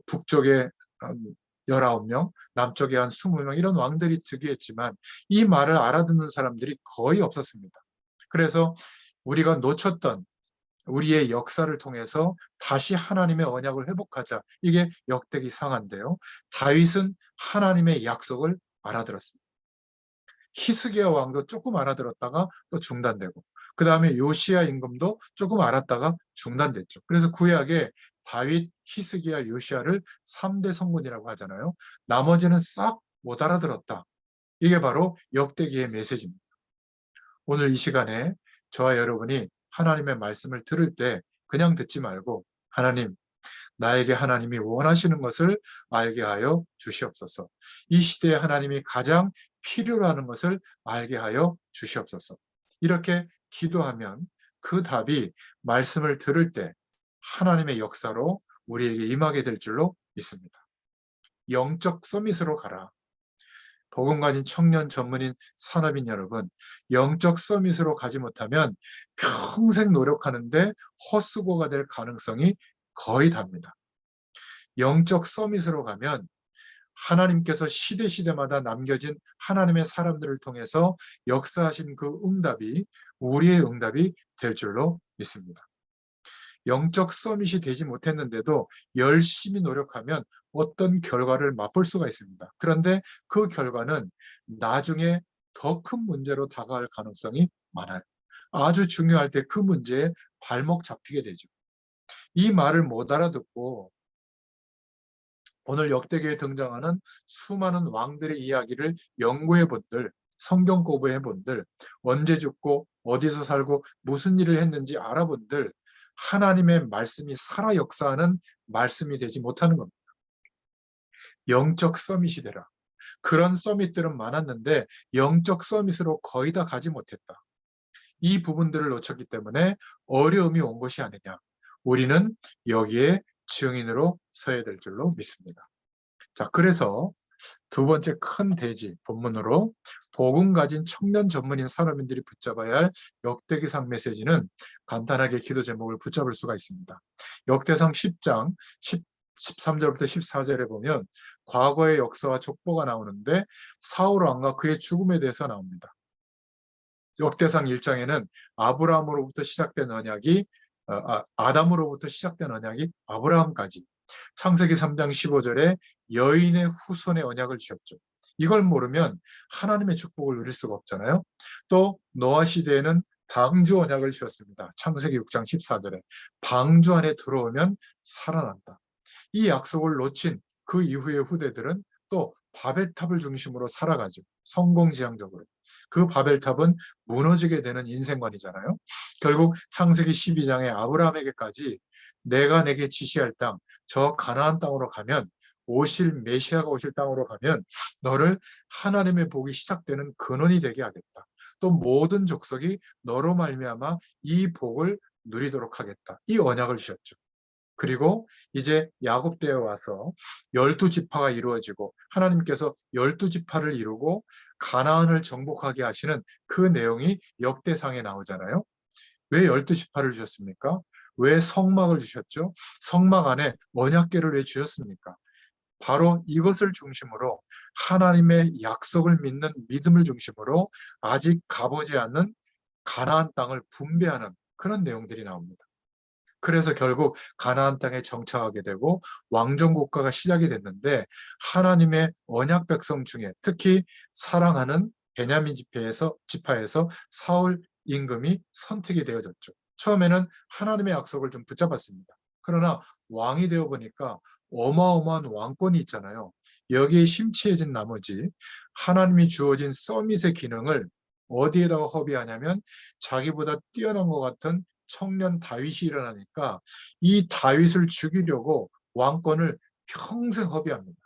북쪽에 한 19명, 남쪽에 한 20명 이런 왕들이 즉위했지만 이 말을 알아듣는 사람들이 거의 없었습니다. 그래서 우리가 놓쳤던 우리의 역사를 통해서 다시 하나님의 언약을 회복하자. 이게 역대기 상한데요. 다윗은 하나님의 약속을 알아들었습니다. 히스기야 왕도 조금 알아들었다가 또 중단되고, 그 다음에 요시야 임금도 조금 알았다가 중단됐죠. 그래서 구약에 다윗, 히스기야, 요시야를 3대 성군이라고 하잖아요. 나머지는 싹 못 알아들었다. 이게 바로 역대기의 메시지입니다. 오늘 이 시간에 저와 여러분이 하나님의 말씀을 들을 때 그냥 듣지 말고, 하나님, 나에게 하나님이 원하시는 것을 알게 하여 주시옵소서. 이 시대에 하나님이 가장 필요로 하는 것을 알게 하여 주시옵소서. 이렇게 기도하면 그 답이 말씀을 들을 때 하나님의 역사로 우리에게 임하게 될 줄로 믿습니다. 영적 서밋으로 가라. 복음 가진 청년 전문인 산업인 여러분, 영적 서밋으로 가지 못하면 평생 노력하는데 헛수고가 될 가능성이 거의 답니다. 영적 서밋으로 가면 하나님께서 시대마다 남겨진 하나님의 사람들을 통해서 역사하신 그 응답이 우리의 응답이 될 줄로 믿습니다. 영적 서밋이 되지 못했는데도 열심히 노력하면 어떤 결과를 맛볼 수가 있습니다. 그런데 그 결과는 나중에 더 큰 문제로 다가갈 가능성이 많아요. 아주 중요할 때 그 문제에 발목 잡히게 되죠. 이 말을 못 알아듣고 오늘 역대기에 등장하는 수많은 왕들의 이야기를 연구해 본들, 성경 공부해 본들, 언제 죽고 어디서 살고 무슨 일을 했는지 알아본들, 하나님의 말씀이 살아 역사하는 말씀이 되지 못하는 겁니다. 영적 서밋이 되라. 그런 서밋들은 많았는데 영적 서밋으로 거의 다 가지 못했다. 이 부분들을 놓쳤기 때문에 어려움이 온 것이 아니냐. 우리는 여기에 증인으로 서야 될 줄로 믿습니다. 자, 그래서 두 번째 큰 대지 본문으로 복음 가진 청년 전문인 산업인들이 붙잡아야 할 역대기상 메시지는 간단하게 기도 제목을 붙잡을 수가 있습니다. 역대상 10장 13절부터 14절에 보면 과거의 역사와 족보가 나오는데 사울 왕과 그의 죽음에 대해서 나옵니다. 역대상 1장에는 아브라함으로부터 시작된 언약이 아담으로부터 시작된 언약이 아브라함까지, 창세기 3장 15절에 여인의 후손의 언약을 주셨죠. 이걸 모르면 하나님의 축복을 누릴 수가 없잖아요. 또 노아 시대에는 방주 언약을 주셨습니다. 창세기 6장 14절에 방주 안에 들어오면 살아난다. 이 약속을 놓친 그 이후의 후대들은 또 바벨탑을 중심으로 살아가죠. 성공지향적으로. 그 바벨탑은 무너지게 되는 인생관이잖아요. 결국 창세기 12장에 아브라함에게까지 내가 내게 지시할 땅, 저 가나안 땅으로 가면, 오실 메시아가 오실 땅으로 가면 너를 하나님의 복이 시작되는 근원이 되게 하겠다. 또 모든 족속이 너로 말미암아 이 복을 누리도록 하겠다. 이 언약을 주셨죠. 그리고 이제 야곱 때에 와서 12지파가 이루어지고 하나님께서 12지파를 이루고 가나안을 정복하게 하시는 그 내용이 역대상에 나오잖아요. 왜 12지파를 주셨습니까? 왜 성막을 주셨죠? 성막 안에 언약궤를 왜 주셨습니까? 바로 이것을 중심으로 하나님의 약속을 믿는 믿음을 중심으로 아직 가보지 않는 가나안 땅을 분배하는 그런 내용들이 나옵니다. 그래서 결국 가나안 땅에 정착하게 되고 왕정 국가가 시작이 됐는데 하나님의 언약 백성 중에 특히 사랑하는 베냐민 지파에서 사울 임금이 선택이 되어졌죠. 처음에는 하나님의 약속을 좀 붙잡았습니다. 그러나 왕이 되어 보니까 어마어마한 왕권이 있잖아요. 여기에 심취해진 나머지 하나님이 주어진 서밋의 기능을 어디에다가 허비하냐면 자기보다 뛰어난 것 같은 청년 다윗이 일어나니까 이 다윗을 죽이려고 왕권을 평생 허비합니다.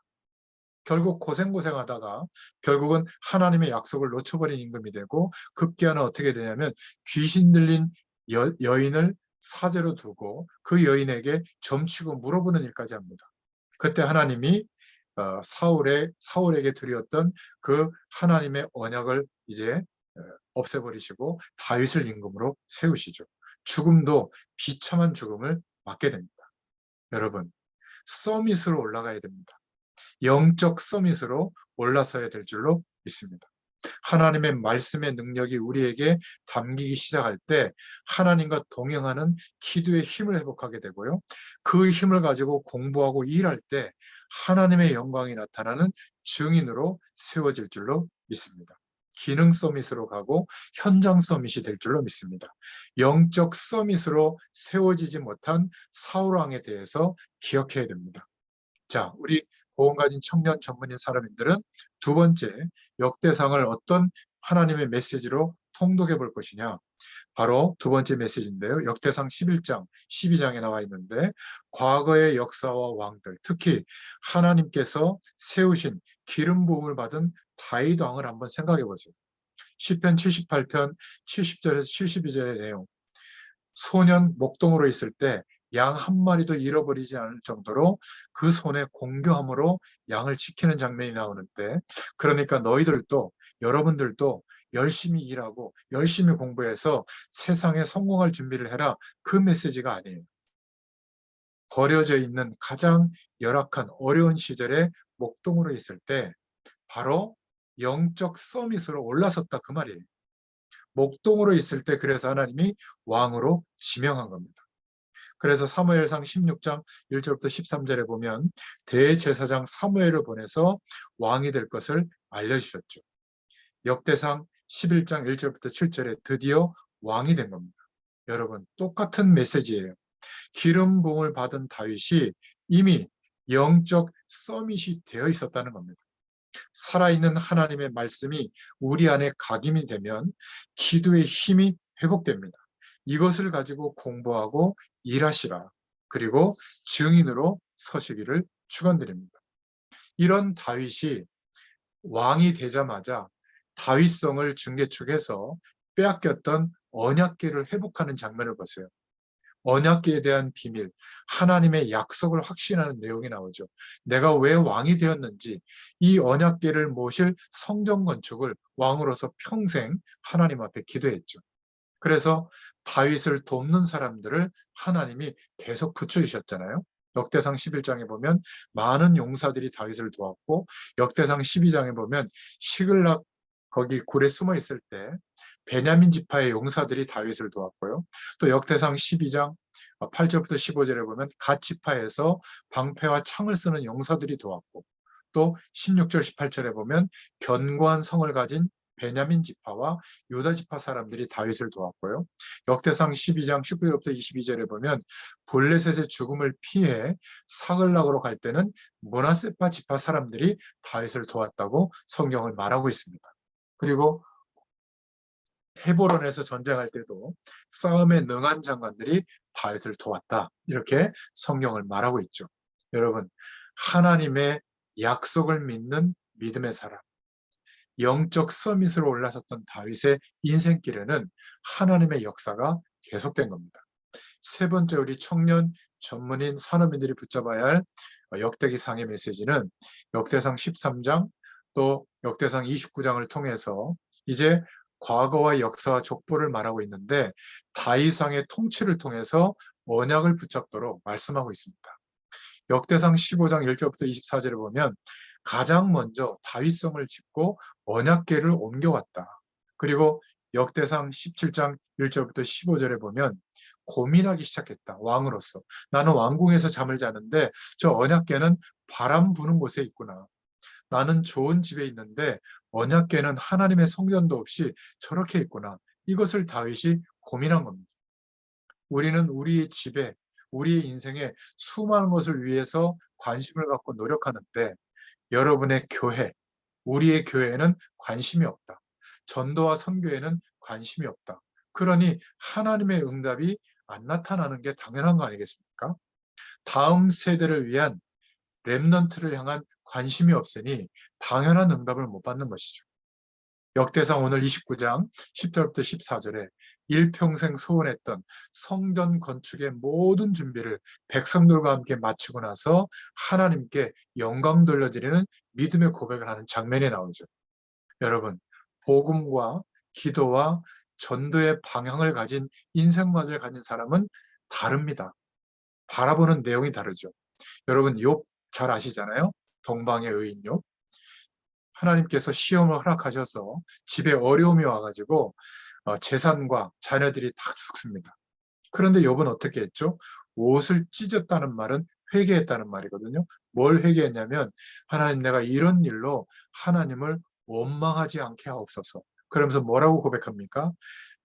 결국 고생하다가 결국은 하나님의 약속을 놓쳐버린 임금이 되고 급기야는 어떻게 되냐면 귀신 들린 여인을 사제로 두고 그 여인에게 점치고 물어보는 일까지 합니다. 그때 하나님이 사울에게 드렸던 그 하나님의 언약을 이제 없애버리시고 다윗을 임금으로 세우시죠. 죽음도 비참한 죽음을 맞게 됩니다. 여러분, 서밋으로 올라가야 됩니다. 영적 서밋으로 올라서야 될 줄로 믿습니다. 하나님의 말씀의 능력이 우리에게 담기기 시작할 때 하나님과 동행하는 기도의 힘을 회복하게 되고요. 그 힘을 가지고 공부하고 일할 때 하나님의 영광이 나타나는 증인으로 세워질 줄로 믿습니다. 기능 서밋으로 가고 현장 서밋이 될 줄로 믿습니다. 영적 서밋으로 세워지지 못한 사울왕에 대해서 기억해야 됩니다. 자, 우리 보험 가진 청년 전문인 사람들은 두 번째 역대상을 어떤 하나님의 메시지로 통독해 볼 것이냐. 바로 두 번째 메시지인데요. 역대상 11장, 12장에 나와 있는데 과거의 역사와 왕들, 특히 하나님께서 세우신 기름 부음을 받은 다윗 왕을 한번 생각해 보세요. 시편 78편 70절에서 72절의 내용. 소년 목동으로 있을 때 양 한 마리도 잃어버리지 않을 정도로 그 손에 공교함으로 양을 지키는 장면이 나오는데, 그러니까 너희들도 여러분들도 열심히 일하고 열심히 공부해서 세상에 성공할 준비를 해라, 그 메시지가 아니에요. 버려져 있는 가장 열악한 어려운 시절에 목동으로 있을 때 바로 영적 서밋으로 올라섰다, 그 말이에요. 목동으로 있을 때 그래서 하나님이 왕으로 지명한 겁니다. 그래서 사무엘상 16장 1절부터 13절에 보면 대제사장 사무엘을 보내서 왕이 될 것을 알려주셨죠. 역대상 11장 1절부터 7절에 드디어 왕이 된 겁니다. 여러분, 똑같은 메시지예요. 기름 부음을 받은 다윗이 이미 영적 서밋이 되어 있었다는 겁니다. 살아있는 하나님의 말씀이 우리 안에 각임이 되면 기도의 힘이 회복됩니다. 이것을 가지고 공부하고 일하시라. 그리고 증인으로 서시기를 축원드립니다. 이런 다윗이 왕이 되자마자 다윗성을 중개축해서 빼앗겼던 언약궤를 회복하는 장면을 보세요. 언약궤에 대한 비밀, 하나님의 약속을 확신하는 내용이 나오죠. 내가 왜 왕이 되었는지, 이 언약궤를 모실 성전 건축을 왕으로서 평생 하나님 앞에 기도했죠. 그래서 다윗을 돕는 사람들을 하나님이 계속 붙여주셨잖아요. 역대상 11장에 보면 많은 용사들이 다윗을 도왔고, 역대상 12장에 보면 시글락 거기 굴에 숨어 있을 때 베냐민 지파의 용사들이 다윗을 도왔고요. 또 역대상 12장 8절부터 15절에 보면 갓 지파에서 방패와 창을 쓰는 용사들이 도왔고, 또 16절 18절에 보면 견고한 성을 가진 베냐민 지파와 유다 지파 사람들이 다윗을 도왔고요. 역대상 12장 19절부터 22절에 보면 블레셋의 죽음을 피해 사글락으로 갈 때는 므낫세파 지파 사람들이 다윗을 도왔다고 성경을 말하고 있습니다. 그리고 헤브론에서 전쟁할 때도 싸움에 능한 장관들이 다윗을 도왔다. 이렇게 성경을 말하고 있죠. 여러분, 하나님의 약속을 믿는 믿음의 사람, 영적 서밋으로 올라섰던 다윗의 인생길에는 하나님의 역사가 계속된 겁니다. 세 번째, 우리 청년 전문인 산업인들이 붙잡아야 할 역대기상의 메시지는 역대상 13장 또 역대상 29장을 통해서 이제 과거와 역사와 족보를 말하고 있는데 다윗왕의 통치를 통해서 언약을 붙잡도록 말씀하고 있습니다. 역대상 15장 1절부터 24절에 보면 가장 먼저 다윗성을 짓고 언약궤를 옮겨왔다. 그리고 역대상 17장 1절부터 15절에 보면 고민하기 시작했다. 왕으로서. 나는 왕궁에서 잠을 자는데 저 언약궤는 바람 부는 곳에 있구나. 나는 좋은 집에 있는데 언약궤는 하나님의 성전도 없이 저렇게 있구나. 이것을 다윗이 고민한 겁니다. 우리는 우리의 집에, 우리의 인생에 수많은 것을 위해서 관심을 갖고 노력하는데 여러분의 교회, 우리의 교회에는 관심이 없다. 전도와 선교에는 관심이 없다. 그러니 하나님의 응답이 안 나타나는 게 당연한 거 아니겠습니까? 다음 세대를 위한 렘넌트를 향한 관심이 없으니 당연한 응답을 못 받는 것이죠. 역대상 오늘 29장 10절부터 14절에 일평생 소원했던 성전 건축의 모든 준비를 백성들과 함께 마치고 나서 하나님께 영광 돌려드리는 믿음의 고백을 하는 장면이 나오죠. 여러분, 복음과 기도와 전도의 방향을 가진 인생관을 가진 사람은 다릅니다. 바라보는 내용이 다르죠. 여러분, 욥 잘 아시잖아요. 동방의 의인 욥. 하나님께서 시험을 허락하셔서 집에 어려움이 와가지고 재산과 자녀들이 다 죽습니다. 그런데 욥은 어떻게 했죠? 옷을 찢었다는 말은 회개했다는 말이거든요. 뭘 회개했냐면 하나님, 내가 이런 일로 하나님을 원망하지 않게 하옵소서. 그러면서 뭐라고 고백합니까?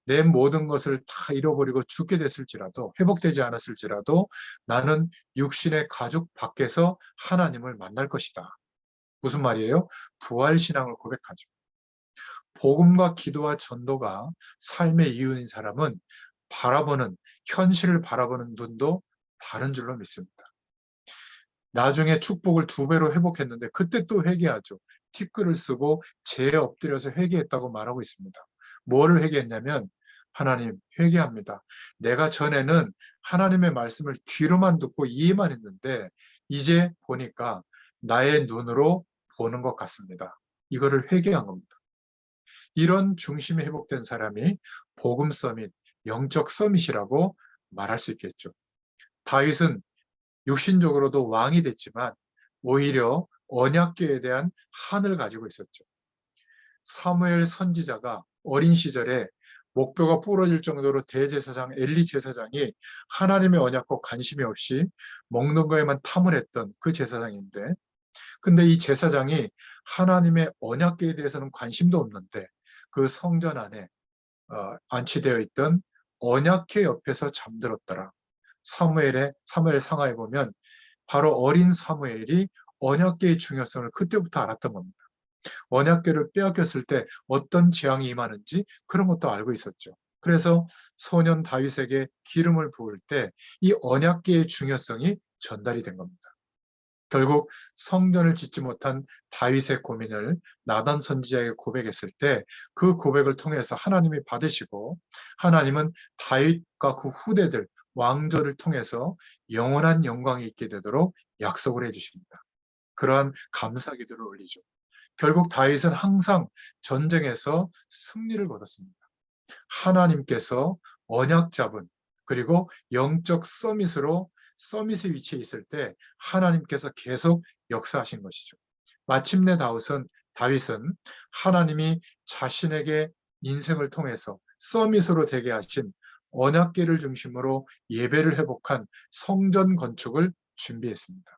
내 모든 것을 다 잃어버리고 죽게 됐을지라도, 회복되지 않았을지라도 나는 육신의 가죽 밖에서 하나님을 만날 것이다. 무슨 말이에요? 부활신앙을 고백하죠. 복음과 기도와 전도가 삶의 이유인 사람은 바라보는, 현실을 바라보는 눈도 다른 줄로 믿습니다. 나중에 축복을 2배로 회복했는데 그때 또 회개하죠. 티끌을 쓰고 재에 엎드려서 회개했다고 말하고 있습니다. 뭐를 회개했냐면, 하나님, 회개합니다. 내가 전에는 하나님의 말씀을 귀로만 듣고 이해만 했는데 이제 보니까 나의 눈으로 보는 것 같습니다. 이거를 회개한 겁니다. 이런 중심이 회복된 사람이 복음 서밋, 영적 서밋이라고 말할 수 있겠죠. 다윗은 육신적으로도 왕이 됐지만 오히려 언약궤에 대한 한을 가지고 있었죠. 사무엘 선지자가 어린 시절에 목뼈가 부러질 정도로 대제사장 엘리 제사장이 하나님의 언약과 관심이 없이 먹는 거에만 탐을 했던 그 제사장인데, 근데 이 제사장이 하나님의 언약궤에 대해서는 관심도 없는데 그 성전 안에 안치되어 있던 언약궤 옆에서 잠들었더라. 사무엘 상하에 보면 바로 어린 사무엘이 언약궤의 중요성을 그때부터 알았던 겁니다. 언약궤를 빼앗겼을 때 어떤 재앙이 임하는지 그런 것도 알고 있었죠. 그래서 소년 다윗에게 기름을 부을 때 이 언약궤의 중요성이 전달이 된 겁니다. 결국 성전을 짓지 못한 다윗의 고민을 나단 선지자에게 고백했을 때 그 고백을 통해서 하나님이 받으시고 하나님은 다윗과 그 후대들 왕조를 통해서 영원한 영광이 있게 되도록 약속을 해주십니다. 그러한 감사 기도를 올리죠. 결국 다윗은 항상 전쟁에서 승리를 거뒀습니다. 하나님께서 언약 잡은 그리고 영적 서밋의 위치에 있을 때 하나님께서 계속 역사하신 것이죠. 마침내 다윗은 하나님이 자신에게 인생을 통해서 서밋으로 되게 하신 언약궤를 중심으로 예배를 회복한 성전 건축을 준비했습니다.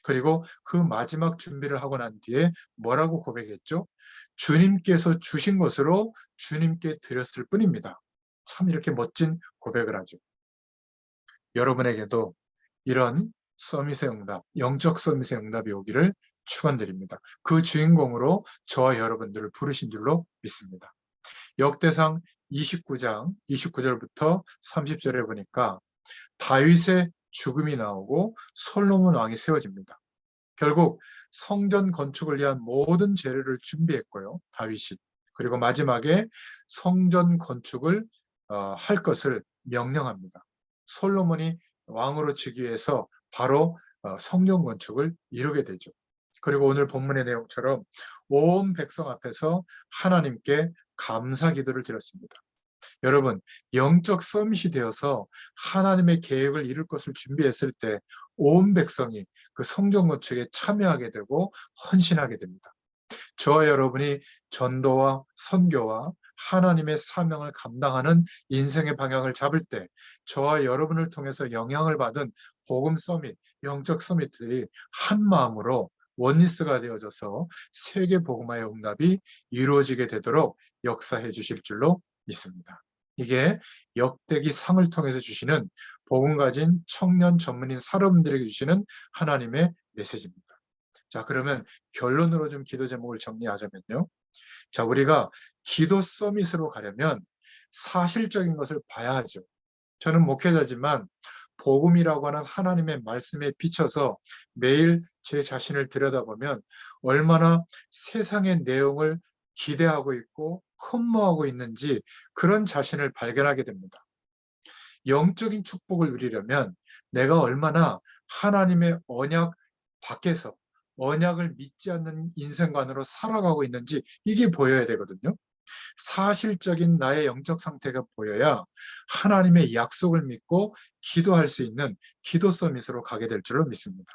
그리고 그 마지막 준비를 하고 난 뒤에 뭐라고 고백했죠? 주님께서 주신 것으로 주님께 드렸을 뿐입니다. 참 이렇게 멋진 고백을 하죠. 여러분에게도 이런 서밋의 응답, 영적 서밋의 응답이 오기를 축원드립니다. 그 주인공으로 저와 여러분들을 부르신 줄로 믿습니다. 역대상 29장 29절부터 30절에 보니까 다윗의 죽음이 나오고 솔로몬 왕이 세워집니다. 결국 성전 건축을 위한 모든 재료를 준비했고요. 다윗이. 그리고 마지막에 성전 건축을 할 것을 명령합니다. 솔로몬이 왕으로 즉위 위해서 바로 성전 건축을 이루게 되죠. 그리고 오늘 본문의 내용처럼 온 백성 앞에서 하나님께 감사 기도를 드렸습니다. 여러분, 영적 서밋이 되어서 하나님의 계획을 이룰 것을 준비했을 때 온 백성이 그 성전 건축에 참여하게 되고 헌신하게 됩니다. 저와 여러분이 전도와 선교와 하나님의 사명을 감당하는 인생의 방향을 잡을 때 저와 여러분을 통해서 영향을 받은 복음 서밋, 영적 서밋들이 한 마음으로 원리스가 되어져서 세계 복음화의 응답이 이루어지게 되도록 역사해 주실 줄로 믿습니다. 이게 역대기 상을 통해서 주시는 복음 가진 청년 전문인 사람들에게 주시는 하나님의 메시지입니다. 자, 그러면 결론으로 좀 기도 제목을 정리하자면요. 자, 우리가 기도 서밋으로 가려면 사실적인 것을 봐야 하죠. 저는 목회자지만 복음이라고 하는 하나님의 말씀에 비춰서 매일 제 자신을 들여다보면 얼마나 세상의 내용을 기대하고 있고 흠모하고 있는지 그런 자신을 발견하게 됩니다. 영적인 축복을 누리려면 내가 얼마나 하나님의 언약 밖에서 언약을 믿지 않는 인생관으로 살아가고 있는지 이게 보여야 되거든요. 사실적인 나의 영적 상태가 보여야 하나님의 약속을 믿고 기도할 수 있는 기도 서밋으로 가게 될 줄로 믿습니다.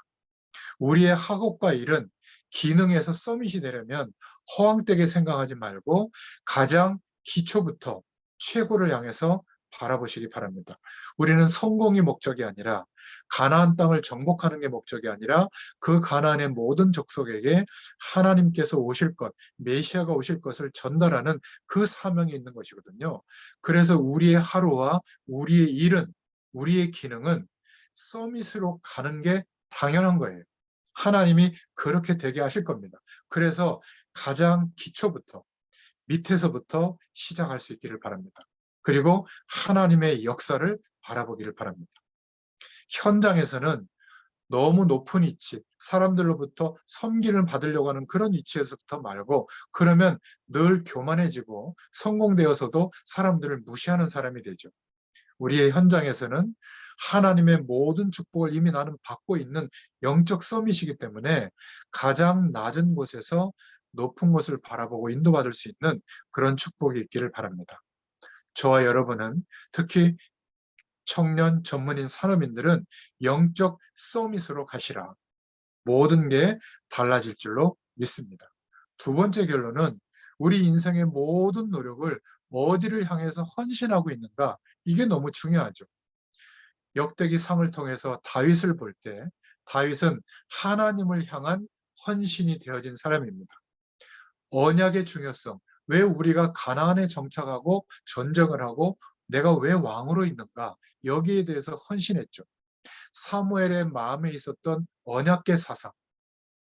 우리의 학업과 일은 기능에서 서밋이 되려면 허황되게 생각하지 말고 가장 기초부터 최고를 향해서 바라보시기 바랍니다. 우리는 성공이 목적이 아니라 가나안 땅을 정복하는 게 목적이 아니라 그 가나안의 모든 족속에게 하나님께서 오실 것, 메시아가 오실 것을 전달하는 그 사명이 있는 것이거든요. 그래서 우리의 하루와 우리의 일은, 우리의 기능은 서밋으로 가는 게 당연한 거예요. 하나님이 그렇게 되게 하실 겁니다. 그래서 가장 기초부터 밑에서부터 시작할 수 있기를 바랍니다. 그리고 하나님의 역사를 바라보기를 바랍니다. 현장에서는 너무 높은 위치, 사람들로부터 섬기를 받으려고 하는 그런 위치에서부터 말고 그러면 늘 교만해지고 성공되어서도 사람들을 무시하는 사람이 되죠. 우리의 현장에서는 하나님의 모든 축복을 이미 나는 받고 있는 영적 서밋이기 때문에 가장 낮은 곳에서 높은 곳을 바라보고 인도받을 수 있는 그런 축복이 있기를 바랍니다. 저와 여러분은 특히 청년 전문인 산업인들은 영적 서밋으로 가시라. 모든 게 달라질 줄로 믿습니다. 두 번째 결론은 우리 인생의 모든 노력을 어디를 향해서 헌신하고 있는가? 이게 너무 중요하죠. 역대기 상을 통해서 다윗을 볼 때 다윗은 하나님을 향한 헌신이 되어진 사람입니다. 언약의 중요성, 왜 우리가 가나안에 정착하고 전쟁을 하고 내가 왜 왕으로 있는가? 여기에 대해서 헌신했죠. 사무엘의 마음에 있었던 언약의 사상,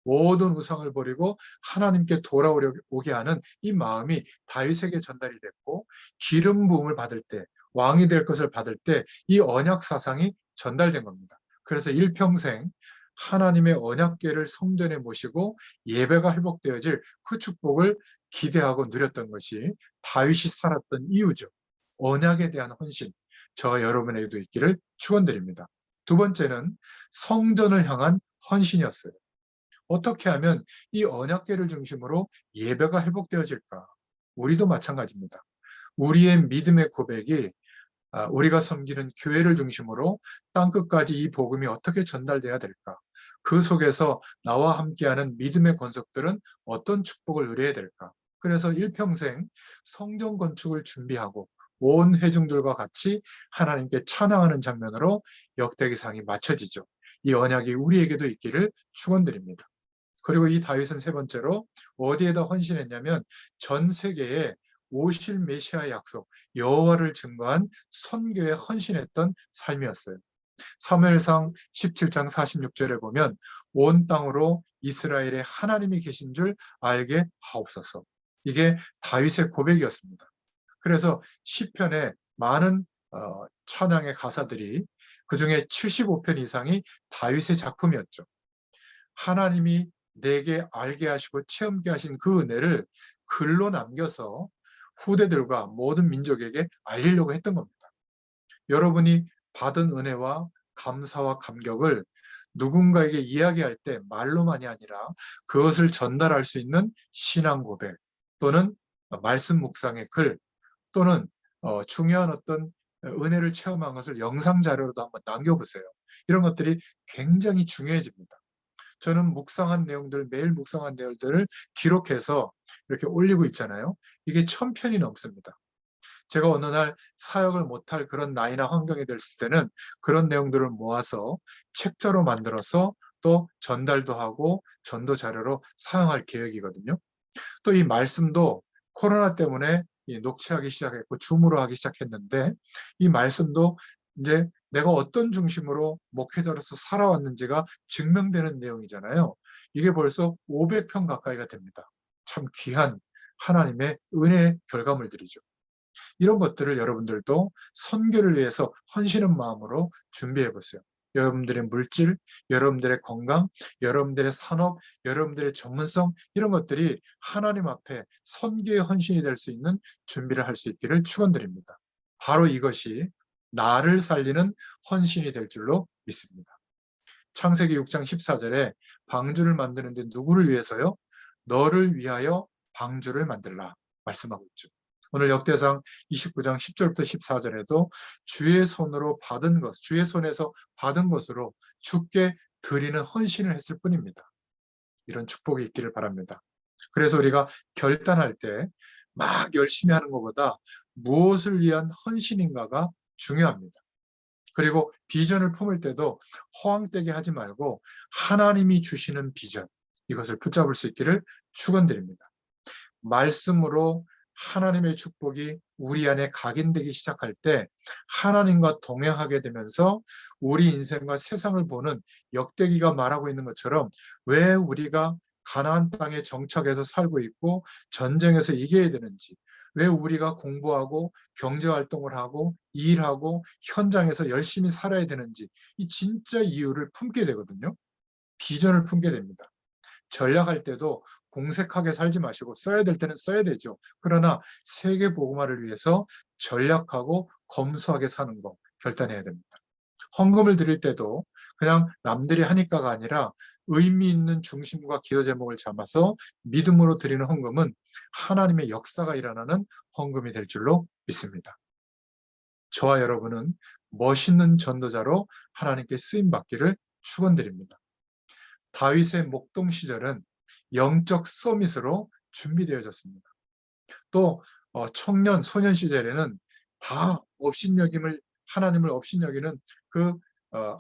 모든 우상을 버리고 하나님께 돌아오게 하는 이 마음이 다윗에게 전달이 됐고 기름 부음을 받을 때 왕이 될 것을 받을 때 이 언약 사상이 전달된 겁니다. 그래서 일평생 하나님의 언약궤를 성전에 모시고 예배가 회복되어질 그 축복을 기대하고 누렸던 것이 다윗이 살았던 이유죠. 언약에 대한 헌신, 저와 여러분에게도 있기를 축원드립니다. 두 번째는 성전을 향한 헌신이었어요. 어떻게 하면 이 언약궤를 중심으로 예배가 회복되어질까? 우리도 마찬가지입니다. 우리의 믿음의 고백이 우리가 섬기는 교회를 중심으로 땅끝까지 이 복음이 어떻게 전달돼야 될까? 그 속에서 나와 함께하는 믿음의 권속들은 어떤 축복을 누려야 될까? 그래서 일평생 성전 건축을 준비하고 온 회중들과 같이 하나님께 찬양하는 장면으로 역대기상이 맞춰지죠. 이 언약이 우리에게도 있기를 축원드립니다. 그리고 이 다윗은 세 번째로 어디에다 헌신했냐면 전 세계에 오실 메시아 약속, 여호와를 증거한 선교에 헌신했던 삶이었어요. 사무엘상 17장 46절에 보면 온 땅으로 이스라엘에 하나님이 계신 줄 알게 하옵소서. 이게 다윗의 고백이었습니다. 그래서 시편에 많은 찬양의 가사들이 그중에 75편 이상이 다윗의 작품이었죠. 하나님이 내게 알게 하시고 체험케 하신 그 은혜를 글로 남겨서 후대들과 모든 민족에게 알리려고 했던 겁니다. 여러분이 받은 은혜와 감사와 감격을 누군가에게 이야기할 때 말로만이 아니라 그것을 전달할 수 있는 신앙 고백 또는 말씀 묵상의 글 또는 중요한 어떤 은혜를 체험한 것을 영상 자료로도 한번 남겨보세요. 이런 것들이 굉장히 중요해집니다. 저는 묵상한 내용들, 매일 묵상한 내용들을 기록해서 이렇게 올리고 있잖아요. 이게 1000편이 넘습니다. 제가 어느 날 사역을 못할 그런 나이나 환경이 됐을 때는 그런 내용들을 모아서 책자로 만들어서 또 전달도 하고 전도 자료로 사용할 계획이거든요. 또 이 말씀도 코로나 때문에 녹취하기 시작했고 줌으로 하기 시작했는데 이 말씀도 이제 내가 어떤 중심으로 목회자로서 살아왔는지가 증명되는 내용이잖아요. 이게 벌써 500편 가까이가 됩니다. 참 귀한 하나님의 은혜의 결과물들이죠. 이런 것들을 여러분들도 선교를 위해서 헌신한 마음으로 준비해 보세요. 여러분들의 물질, 여러분들의 건강, 여러분들의 산업, 여러분들의 전문성 이런 것들이 하나님 앞에 선교의 헌신이 될 수 있는 준비를 할 수 있기를 축원드립니다. 바로 이것이 나를 살리는 헌신이 될 줄로 믿습니다. 창세기 6장 14절에 방주를 만드는데 누구를 위해서요? 너를 위하여 방주를 만들라 말씀하고 있죠. 오늘 역대상 29장 10절부터 14절에도 주의 손으로 받은 것, 주의 손에서 받은 것으로 주께 드리는 헌신을 했을 뿐입니다. 이런 축복이 있기를 바랍니다. 그래서 우리가 결단할 때 막 열심히 하는 것보다 무엇을 위한 헌신인가가 중요합니다. 그리고 비전을 품을 때도 허황되게 하지 말고 하나님이 주시는 비전, 이것을 붙잡을 수 있기를 축원드립니다. 말씀으로 하나님의 축복이 우리 안에 각인되기 시작할 때 하나님과 동행하게 되면서 우리 인생과 세상을 보는 역대기가 말하고 있는 것처럼 왜 우리가 가나안 땅에 정착해서 살고 있고 전쟁에서 이겨야 되는지, 왜 우리가 공부하고 경제활동을 하고 일하고 현장에서 열심히 살아야 되는지 이 진짜 이유를 품게 되거든요. 비전을 품게 됩니다. 전략할 때도 공색하게 살지 마시고 써야 될 때는 써야 되죠. 그러나 세계 복음화를 위해서 전략하고 검소하게 사는 거 결단해야 됩니다. 헌금을 드릴 때도 그냥 남들이 하니까가 아니라 의미 있는 중심과 기도 제목을 잡아서 믿음으로 드리는 헌금은 하나님의 역사가 일어나는 헌금이 될 줄로 믿습니다. 저와 여러분은 멋있는 전도자로 하나님께 쓰임 받기를 축원드립니다. 다윗의 목동 시절은 영적 서밋으로 준비되어졌습니다. 또 청년, 소년 시절에는 다 업신여김을 하나님을 업신여기는 그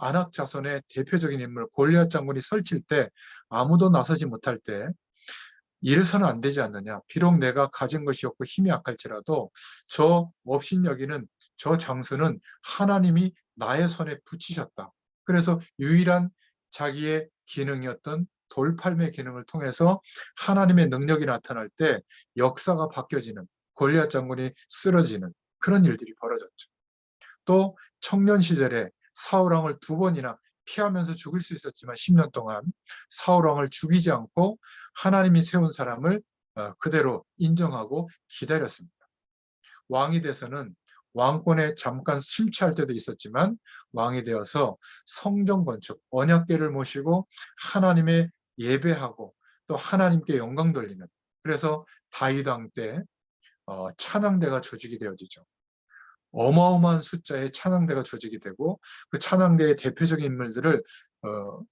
안악 자손의 대표적인 인물 골리앗 장군이 설칠 때 아무도 나서지 못할 때 이래서는 안 되지 않느냐. 비록 내가 가진 것이 없고 힘이 약할지라도 저 업신여기는 저 장수는 하나님이 나의 손에 붙이셨다. 그래서 유일한 자기의 기능이었던 돌팔매 기능을 통해서 하나님의 능력이 나타날 때 역사가 바뀌어지는 골리앗 장군이 쓰러지는 그런 일들이 벌어졌죠. 또 청년 시절에 사울 왕을 2번이나 피하면서 죽을 수 있었지만 10년 동안 사울 왕을 죽이지 않고 하나님이 세운 사람을 그대로 인정하고 기다렸습니다. 왕이 돼서는 왕권에 잠깐 심취할 때도 있었지만 왕이 되어서 성전 건축, 언약궤를 모시고 하나님의 예배하고 또 하나님께 영광 돌리는, 그래서 다윗 왕 때 찬양대가 조직이 되어지죠. 어마어마한 숫자의 찬양대가 조직이 되고 그 찬양대의 대표적인 인물들을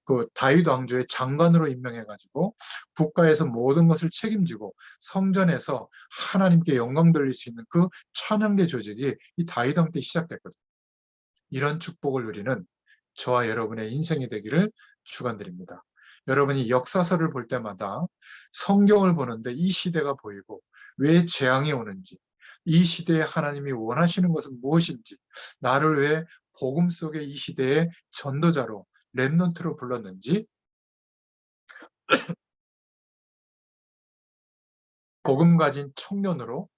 그 다윗 왕조의 장관으로 임명해가지고 국가에서 모든 것을 책임지고 성전에서 하나님께 영광 돌릴 수 있는 그 찬양대 조직이 이 다윗 왕 때 시작됐거든요. 이런 축복을 누리는 저와 여러분의 인생이 되기를 축원드립니다. 여러분이 역사서를 볼 때마다 성경을 보는데 이 시대가 보이고 왜 재앙이 오는지, 이 시대에 하나님이 원하시는 것은 무엇인지, 나를 왜 복음 속의 이 시대의 전도자로, 렘넌트로 불렀는지, 복음 가진 청년으로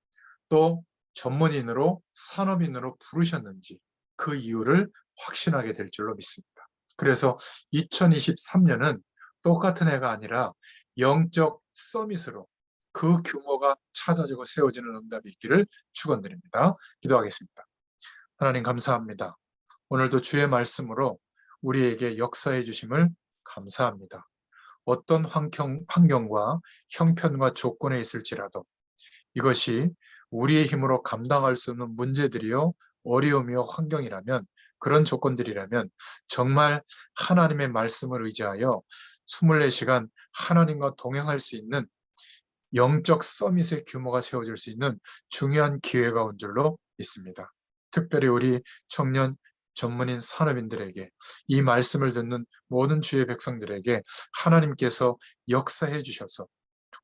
또 전문인으로 산업인으로 부르셨는지 그 이유를 확신하게 될 줄로 믿습니다. 그래서 2023년은 똑같은 해가 아니라 영적 서밋으로 그 규모가 찾아지고 세워지는 응답이 있기를 축원드립니다. 기도하겠습니다. 하나님 감사합니다. 오늘도 주의 말씀으로 우리에게 역사해 주심을 감사합니다. 어떤 환경과 형편과 조건에 있을지라도 이것이 우리의 힘으로 감당할 수 없는 문제들이요, 어려움이요, 환경이라면, 그런 조건들이라면 정말 하나님의 말씀을 의지하여 24시간 하나님과 동행할 수 있는 영적 서밋의 규모가 세워질 수 있는 중요한 기회가 온 줄로 믿습니다. 특별히 우리 청년 전문인 산업인들에게, 이 말씀을 듣는 모든 주의 백성들에게 하나님께서 역사해 주셔서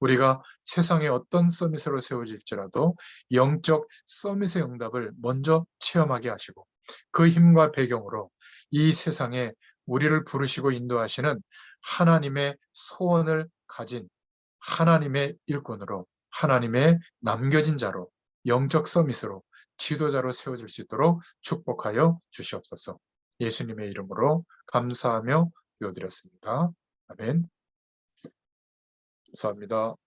우리가 세상에 어떤 서밋으로 세워질지라도 영적 서밋의 응답을 먼저 체험하게 하시고 그 힘과 배경으로 이 세상에 우리를 부르시고 인도하시는 하나님의 소원을 가진 하나님의 일꾼으로, 하나님의 남겨진 자로, 영적 서밋으로, 지도자로 세워질 수 있도록 축복하여 주시옵소서. 예수님의 이름으로 감사하며 기도드렸습니다. 아멘. 감사합니다.